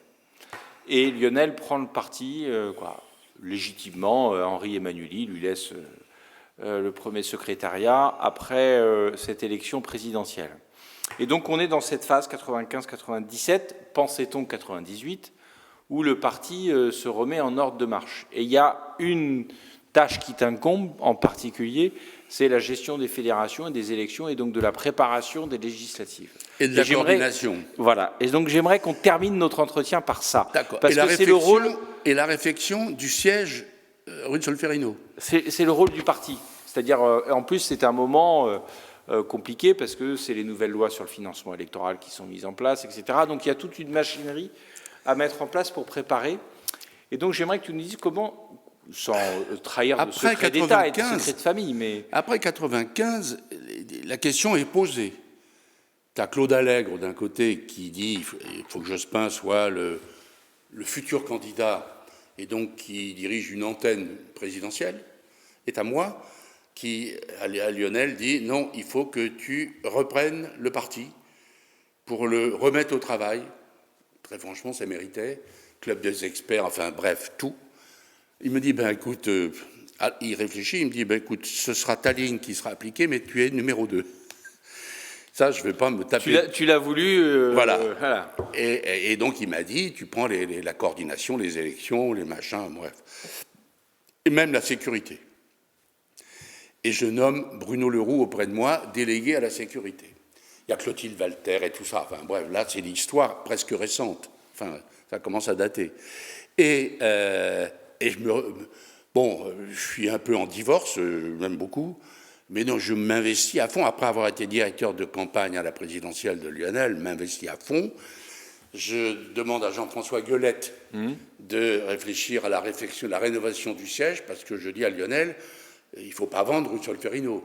Et Lionel prend le parti, légitimement, Henri Emmanuelli lui laisse le premier secrétariat après cette élection présidentielle. Et donc on est dans cette phase 95-97, pensait-on 98, où le parti se remet en ordre de marche. Et il y a une tâche qui t'incombe en particulier, c'est la gestion des fédérations et des élections, et donc de la préparation des législatives. Et de la coordination. Voilà. Et donc j'aimerais qu'on termine notre entretien par ça. D'accord. Parce que c'est le rôle... Et la réflexion du siège rue de Solferino. C'est le rôle du parti. C'est-à-dire, en plus, c'est un moment compliqué parce que c'est les nouvelles lois sur le financement électoral qui sont mises en place, etc. Donc il y a toute une machinerie à mettre en place pour préparer. Et donc j'aimerais que tu nous dises comment, sans trahir le secret d'État et le secret de famille, mais... Après 95, la question est posée. Tu as Claude Allègre d'un côté qui dit il faut que Jospin soit le futur candidat et donc qui dirige une antenne présidentielle. Et à moi qui, à Lionel, dit non, il faut que tu reprennes le parti pour le remettre au travail. Très franchement, ça méritait. Club des experts, enfin bref, tout. Il me dit, ben écoute, il réfléchit, il me dit, ben écoute, ce sera ta ligne qui sera appliquée, mais tu es numéro 2. Ça, je ne vais pas me taper. Tu l'as voulu. Voilà. Et donc, il m'a dit, tu prends la coordination, les élections, les machins, bref. Et même la sécurité. Et je nomme Bruno Leroux auprès de moi, délégué à la sécurité. Il y a Clotilde Walter et tout ça. Enfin, bref, là, c'est l'histoire presque récente. Enfin, ça commence à dater. Et je suis un peu en divorce, même beaucoup, mais non, je m'investis à fond. Après avoir été directeur de campagne à la présidentielle de Lionel, m'investis à fond. Je demande à Jean-François Gueulette de réfléchir à la rénovation du siège, parce que je dis à Lionel, il ne faut pas vendre rue Solferino.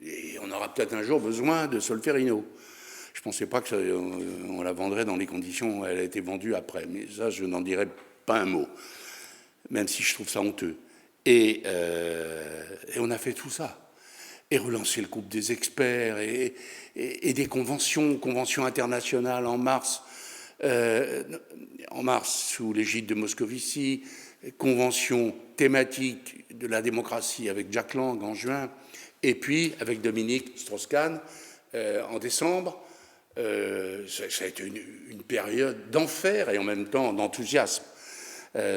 Et on aura peut-être un jour besoin de Solferino. Je ne pensais pas qu'on la vendrait dans les conditions où elle a été vendue après. Mais ça, je n'en dirai pas un mot, même si je trouve ça honteux. Et on a fait tout ça. Et relancer le groupe des experts, et des conventions internationales en mars, sous l'égide de Moscovici, convention thématique de la démocratie avec Jack Lang en juin, et puis avec Dominique Strauss-Kahn en décembre. Ça a été une période d'enfer et en même temps d'enthousiasme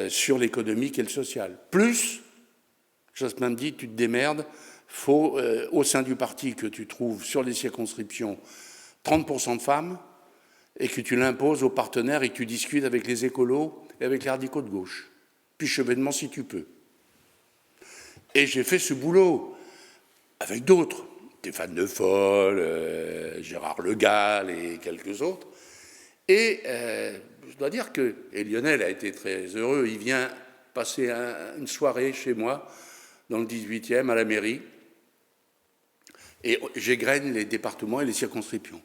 sur l'économique et le social. Plus, Jospin me dit, tu te démerdes, faut au sein du parti que tu trouves sur les circonscriptions 30% de femmes et que tu l'imposes aux partenaires et que tu discutes avec les écolos et avec les radicaux de gauche. Puis chevènement si tu peux. Et j'ai fait ce boulot avec d'autres, Stéphane Le Foll, Gérard Le Gall et quelques autres. Et je dois dire que Lionel a été très heureux. Il vient passer une soirée chez moi, dans le 18e, à la mairie. Et j'égrène les départements et les circonscriptions.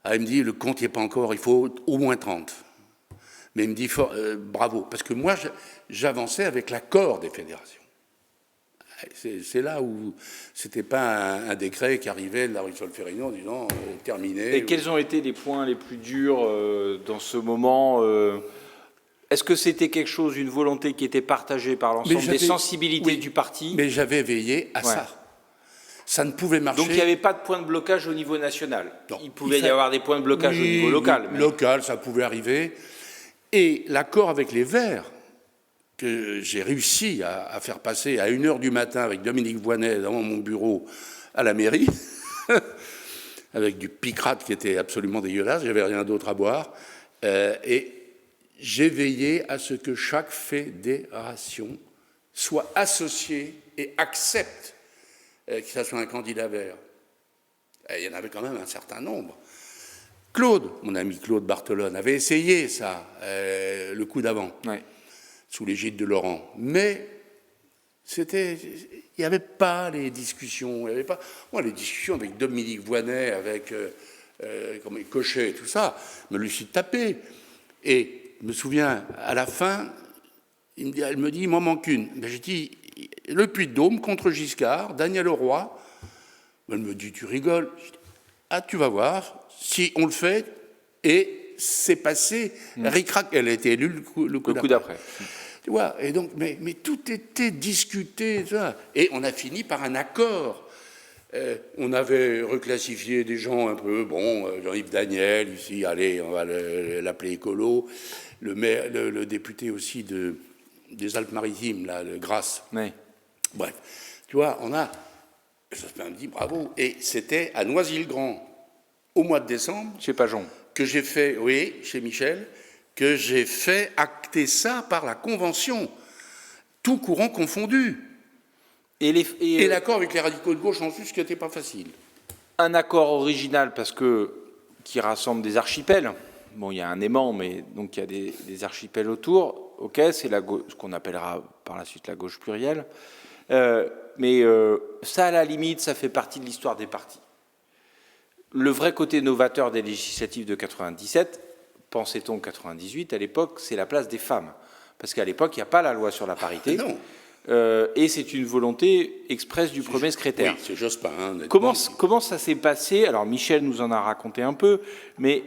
Ah, il me dit, le compte n'y est pas encore, il faut au moins 30. Mais il me dit, bravo, parce que moi, j'avançais avec l'accord des fédérations. C'est là où c'était pas un décret qui arrivait de la rue Solferino en disant terminé. Et quels ont été les points les plus durs dans ce moment Est-ce que c'était quelque chose, une volonté qui était partagée par l'ensemble des sensibilités du parti? Mais j'avais veillé à ça. Ça ne pouvait marcher. Donc il n'y avait pas de point de blocage au niveau national. Non. Il pouvait y avoir des points de blocage au niveau local. Mais... Local, ça pouvait arriver. Et l'accord avec les Verts, que j'ai réussi à faire passer à 1h du matin avec Dominique Voynet dans mon bureau à la mairie, avec du picrate qui était absolument dégueulasse, j'avais rien d'autre à boire, et j'ai veillé à ce que chaque fédération soit associée et accepte que ça soit un candidat vert. Et il y en avait quand même un certain nombre. Claude, mon ami Claude Barthelone, avait essayé ça, le coup d'avant. Ouais. Sous l'égide de Laurent. Mais il n'y avait pas les discussions. Il n'y avait pas les discussions avec Dominique Voynet, avec Cochet et tout ça, me lui suis tapé. Et je me souviens, à la fin, elle me dit, il m'en manque une. J'ai dit, le Puy-de-Dôme contre Giscard, Daniel Leroy. Elle me dit, tu rigoles. Je dis, ah, tu vas voir, si on le fait, et c'est passé, ric-rac, elle a été élue le coup d'après. Tu vois, et donc, mais tout était discuté, ça. Et on a fini par un accord On avait reclassifié des gens un peu, Jean-Yves Daniel, ici, allez, on va l'appeler écolo, le député aussi des Alpes-Maritimes, là, le Grasse. Oui. Bref, tu vois, je me dis bravo. Et c'était à Noisy-le-Grand, au mois de décembre. Chez Pajon. Que j'ai fait, oui, chez Michel, que j'ai fait acter ça par la Convention, tout courant confondu. Et l'accord avec les radicaux de gauche en plus, ce qui n'était pas facile. Un accord original qui rassemble des archipels. Bon, il y a un aimant, mais donc il y a des archipels autour. Ok, c'est ce qu'on appellera par la suite la gauche plurielle. Mais ça, à la limite, ça fait partie de l'histoire des partis. Le vrai côté novateur des législatives de 97, pensait-on 98 à l'époque, c'est la place des femmes. Parce qu'à l'époque, il n'y a pas la loi sur la parité. Non. Et c'est une volonté expresse du premier secrétaire. Oui, c'est Jospin. Hein, comment ça s'est passé? Alors Michel nous en a raconté un peu, mais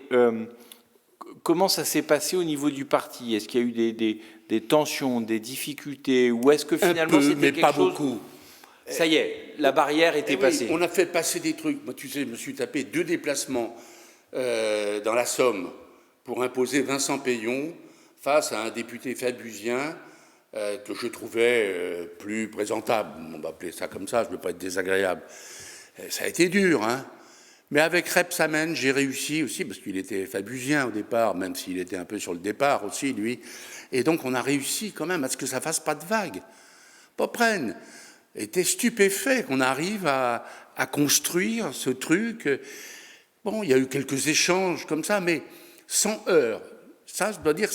comment ça s'est passé au niveau du parti? Est-ce qu'il y a eu des tensions, des difficultés, ou est-ce que finalement c'était mais quelque pas chose... beaucoup. Ça y est, la barrière était passée. On a fait passer des trucs. Moi, tu sais, je me suis tapé 2 déplacements dans la Somme pour imposer Vincent Payon face à un député fabusien que je trouvais plus présentable. On va appeler ça comme ça, je ne veux pas être désagréable. Ça a été dur, hein. Mais avec Rebsamen, j'ai réussi aussi, parce qu'il était fabusien au départ, même s'il était un peu sur le départ aussi, lui. Et donc, on a réussi quand même à ce que ça ne fasse pas de vagues. Popren était stupéfait qu'on arrive à construire ce truc. Bon, il y a eu quelques échanges comme ça, mais sans heurts. Ça, je dois dire,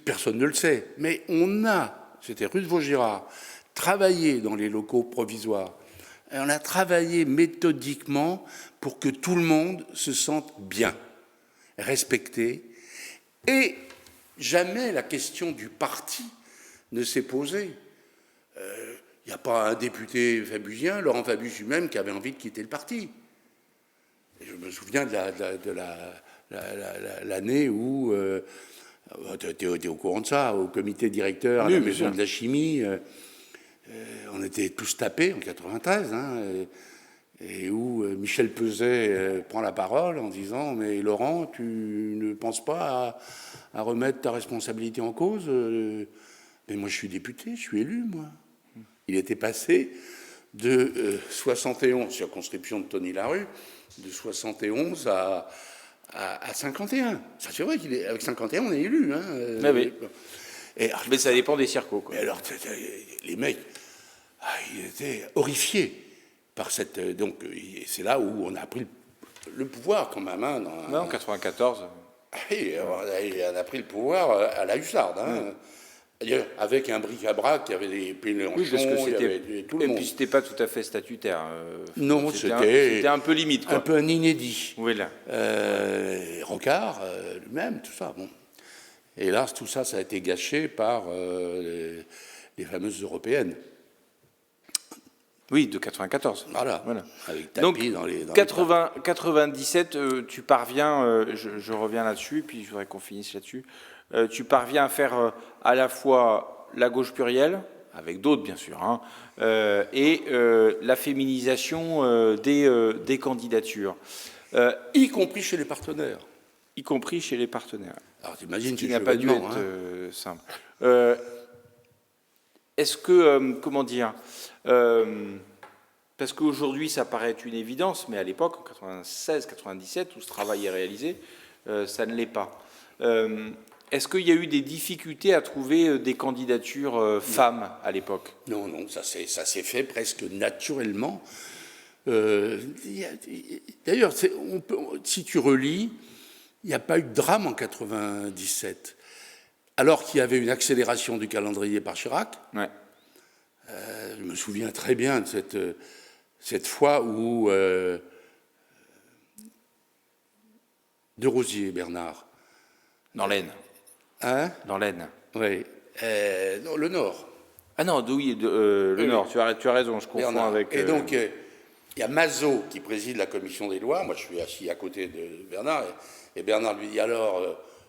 personne ne le sait, mais c'était rue de Vaugirard, travaillé dans les locaux provisoires. Et on a travaillé méthodiquement pour que tout le monde se sente bien, respecté. Et jamais la question du parti ne s'est posée. Il n'y a pas un député fabusien, Laurent Fabius lui-même, qui avait envie de quitter le parti. Et je me souviens de l'année où... tu es au courant de ça, au comité directeur à la Maison de la Chimie, on était tous tapés en 93, hein, et où Michel Peset prend la parole en disant « Mais Laurent, tu ne penses pas à remettre ta responsabilité en cause ?» Mais moi, je suis député, je suis élu, moi. Il était passé de 71, circonscription de Tony Larue, de 71 à 51. Ça, c'est vrai qu'avec 51, on est élu. Hein. Oui. Mais ça dépend des circos. Quoi. Et alors, les mecs, ils étaient horrifiés par cette... Donc, c'est là où on a pris le pouvoir, quand même. Hein, en 94. On a pris le pouvoir à la hussarde. Hein. D'ailleurs, avec un bric-à-brac, il y avait des Péléanchons, il y avait tout le monde. Et puis, c'était pas tout à fait statutaire. Non, c'était un peu limite. Quoi. Un peu un inédit. Oui, là. Rocard, lui-même, tout ça. Bon. Hélas, tout ça, ça a été gâché par les fameuses européennes. Oui, de 94. Voilà. Avec tapis donc, dans les 97, tu parviens, je reviens là-dessus, puis je voudrais qu'on finisse là-dessus, tu parviens à faire à la fois la gauche plurielle, avec d'autres bien sûr, hein, et la féminisation des candidatures. Y compris chez les partenaires. Y compris chez les partenaires. Alors t'imagines, qui n'a pas dû être simple. Est-ce que, comment dire, parce qu'aujourd'hui ça paraît être une évidence, mais à l'époque, en 96-97, où ce travail est réalisé, ça ne l'est pas. Est-ce qu'il y a eu des difficultés à trouver des candidatures femmes à l'époque? Non, ça s'est fait presque naturellement. D'ailleurs, si tu relis, il n'y a pas eu de drame en 97. Alors qu'il y avait une accélération du calendrier par Chirac. Ouais. Je me souviens très bien de cette fois où De Rosier, Bernard. Dans l'Aisne. Hein? Dans l'Aisne. Oui. Non, le Nord. Ah non, oui, le Nord, tu as raison, je confonds Bernard. avec... Et donc, il y a Mazot qui préside la commission des lois. Moi, je suis assis à côté de Bernard. Et Bernard lui dit, alors,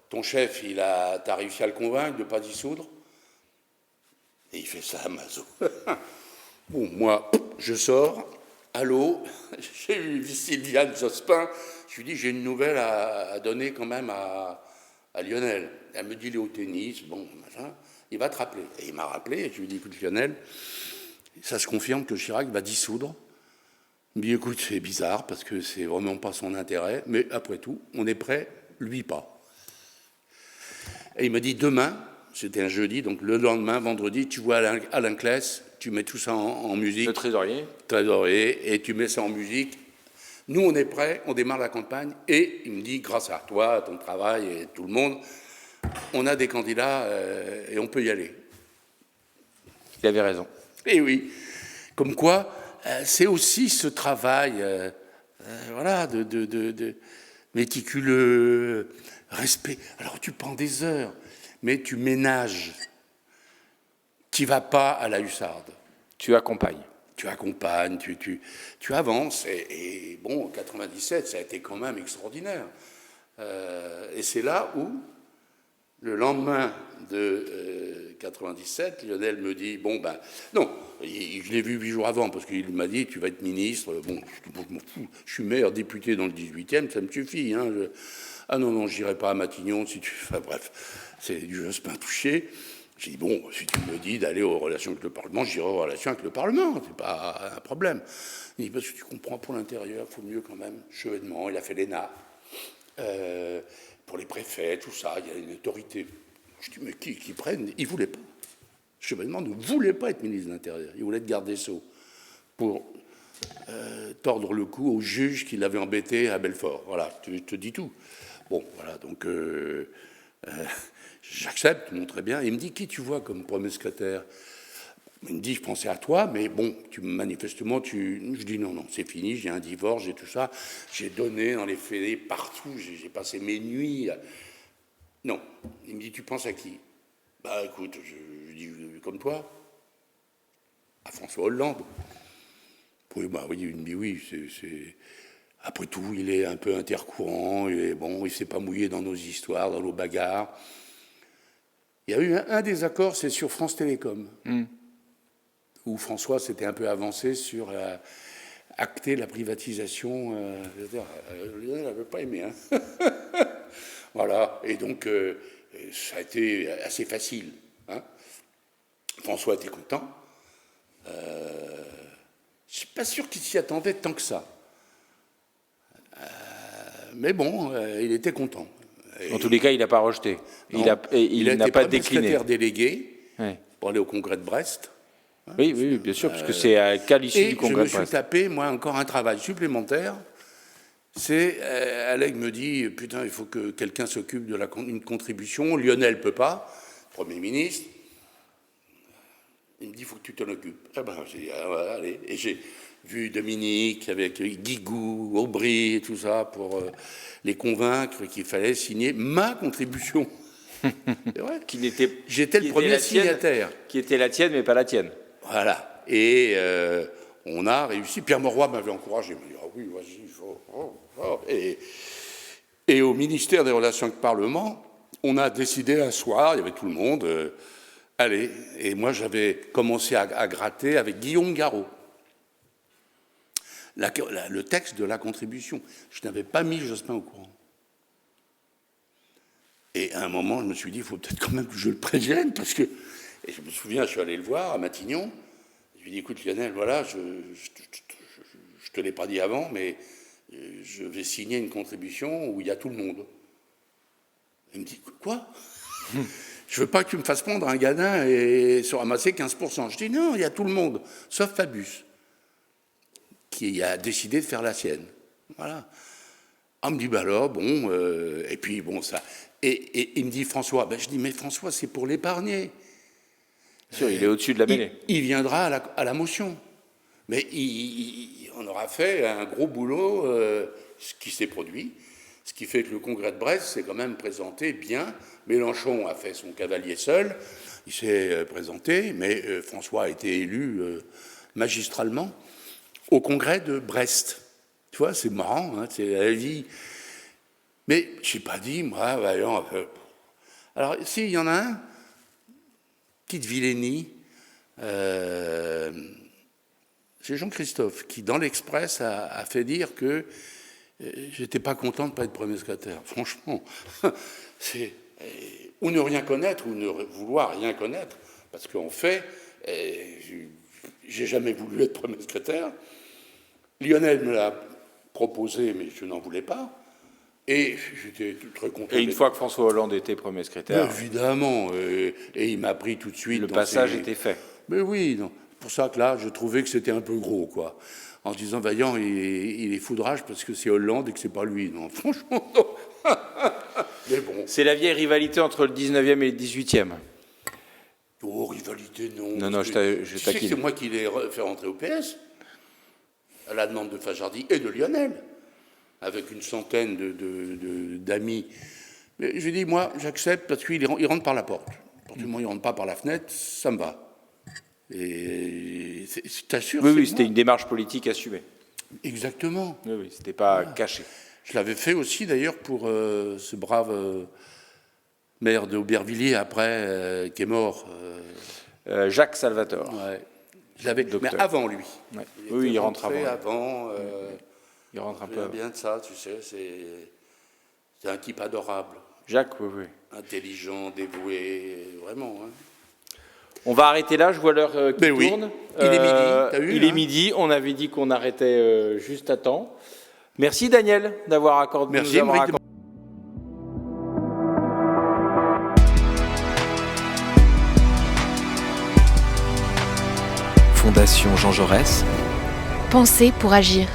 ton chef, t'as réussi à le convaincre de ne pas dissoudre? Et il fait ça, Mazot. Bon, moi, je sors allô, j'ai vu Sylviane Jospin, je lui dis, j'ai une nouvelle à donner quand même à Lionel. Elle me dit, il est au tennis, bon, machin, il va te rappeler. Et il m'a rappelé, et je lui ai dit, écoute Lionel, ça se confirme que Chirac va dissoudre. Il me dit, écoute, c'est bizarre, parce que c'est vraiment pas son intérêt, mais après tout, on est prêt, lui pas. Et il m'a dit, demain, c'était un jeudi, donc le lendemain, vendredi, tu vois Alain Claes, tu mets tout ça en musique. Le trésorier. Trésorier, et tu mets ça en musique. Nous, on est prêts, on démarre la campagne, et il me dit, grâce à toi, à ton travail et tout le monde, on a des candidats et on peut y aller. Il avait raison. Et oui, comme quoi, c'est aussi ce travail, voilà, de méticuleux, respect. Alors tu prends des heures, mais tu ménages. Tu ne vas pas à la hussarde. Tu accompagnes. Tu accompagnes, tu avances. Et bon, en 97, ça a été quand même extraordinaire. Et c'est là où, le lendemain de 97, Lionel me dit, bon ben, non, je l'ai vu 8 jours avant, parce qu'il m'a dit, tu vas être ministre, bon, je m'en fous, je suis maire, député dans le 18e, ça me suffit, hein, ah non, j'irai pas à Matignon, si tu... Enfin bref, c'est du Jospin touché. J'ai dit, bon, si tu me dis d'aller aux relations avec le Parlement, j'irai aux relations avec le Parlement, c'est pas un problème. Il dit, parce que tu comprends, pour l'intérieur, il faut mieux quand même, chevènement, il a fait l'ENA, pour les préfets, tout ça, il y a une autorité. Je dis, mais qui prennent? Il ne voulait pas. Chevènement ne voulait pas être ministre de l'Intérieur, il voulait être garde des Sceaux, pour tordre le cou au juge qui l'avait embêté à Belfort. Voilà, je te dis tout. Bon, voilà, donc... j'accepte, tout le monde très bien. Il me dit, qui tu vois comme premier secrétaire? Il me dit, je pensais à toi, mais bon, manifestement, Je dis, non, c'est fini, j'ai un divorce, j'ai tout ça. J'ai donné dans les fédés, partout, j'ai passé mes nuits. Non. Il me dit, tu penses à qui? Bah, écoute, je dis, comme toi, à François Hollande. Oui, bah oui, il me dit, oui, c'est... Après tout, il est un peu intercourant, il ne s'est pas mouillé dans nos histoires, dans nos bagarres. Il y a eu un désaccord, c'est sur France Télécom, où François s'était un peu avancé sur acter la privatisation. Il n'avait pas aimé. Hein. Voilà, et donc ça a été assez facile. Hein. François était content. Je ne suis pas sûr qu'il s'y attendait tant que ça. Mais bon, il était content. En tous les cas, il n'a pas rejeté. Non, il n'a pas décliné. Secrétaire délégué pour aller au congrès de Brest. Oui, bien sûr, parce que c'est qu'à l'issue du congrès de Brest. Et je me suis tapé, moi, encore un travail supplémentaire. C'est, Alec me dit, putain, il faut que quelqu'un s'occupe d'une contribution. Lionel ne peut pas, Premier ministre. Il me dit, il faut que tu t'en occupes. Ah ben, j'ai dit, allez. Et j'ai vu Dominique avec Guigou, Aubry et tout ça pour les convaincre qu'il fallait signer ma contribution. C'est vrai. J'étais le premier signataire. Qui était la tienne, mais pas la tienne. Voilà. Et on a réussi. Pierre Mauroy m'avait encouragé. Il m'a dit, ah oui, vas-y, il faut... Et au ministère des Relations avec le Parlement, on a décidé un soir, il y avait tout le monde, allez. Et moi, j'avais commencé à gratter avec Guillaume Garot. Le texte de la contribution. Je n'avais pas mis Jospin au courant. Et à un moment, je me suis dit, il faut peut-être quand même que je le prévienne, parce que... Et je me souviens, je suis allé le voir à Matignon. Je lui ai dit, écoute Lionel, voilà, je te l'ai pas dit avant, mais je vais signer une contribution où il y a tout le monde. Il me dit, quoi? Je veux pas que tu me fasses prendre un gadin et se ramasser 15%. Je dis, non, il y a tout le monde, sauf Fabius, qui a décidé de faire la sienne. Voilà. On me dit, bah alors, bon, et puis bon, ça... Et il me dit, François, ben je dis, mais François, c'est pour l'épargner. Sûr, il est au-dessus de la mêlée. Il viendra à la motion. Mais on aura fait un gros boulot, ce qui s'est produit, ce qui fait que le congrès de Brest s'est quand même présenté bien. Mélenchon a fait son cavalier seul, il s'est présenté, mais François a été élu magistralement au congrès de Brest. Tu vois, c'est marrant, hein, c'est la vie. Mais je n'ai pas dit, moi, voyons. Alors, s'il y en a un, petite vilainie, c'est Jean-Christophe qui, dans l'Express, a fait dire que j'étais pas content de ne pas être premier secrétaire. Franchement, c'est ou ne rien connaître, ou ne vouloir rien connaître, parce qu'en fait, j'ai jamais voulu être premier secrétaire. Lionel me l'a proposé, mais je n'en voulais pas. Et j'étais très content. Et une fois que François Hollande était premier secrétaire, évidemment, et il m'a pris tout de suite. le passage était fait. Mais oui, non. Pour ça que là, je trouvais que c'était un peu gros, quoi. En se disant, Vaillant, il est foudrage parce que c'est Hollande et que c'est pas lui. Non, franchement, non. Mais bon. C'est la vieille rivalité entre le 19e et le 18e. Oh, rivalité, non. Non, je tu sais que taquine. c'est moi qui l'ai fait rentrer au PS, à la demande de Fajardi et de Lionel, avec une centaine d'amis. Mais je lui ai dit, moi, j'accepte parce qu'il rentre par la porte. À partir du moment où il ne rentre pas par la fenêtre, ça me va. Et t'assures. Oui, c'était une démarche politique assumée. Exactement. Oui, c'était pas caché. Je l'avais fait aussi, d'ailleurs, pour ce brave maire d'Aubervilliers, après, qui est mort. Jacques Salvatore. Ouais. Je l'avais, mais avant lui. Ouais. Oui, il rentre avant. Il rentre un peu bien, avant. bien de ça, tu sais. C'est un type adorable. Jacques, oui. Intelligent, dévoué, vraiment. Hein. On va arrêter là, je vois l'heure qui Mais oui. tourne. Il est midi, t'as vu, il est hein. midi, on avait dit qu'on arrêtait juste à temps. Merci Daniel d'avoir accordé. Merci, Émeric. Fondation Jean Jaurès. Penser pour agir.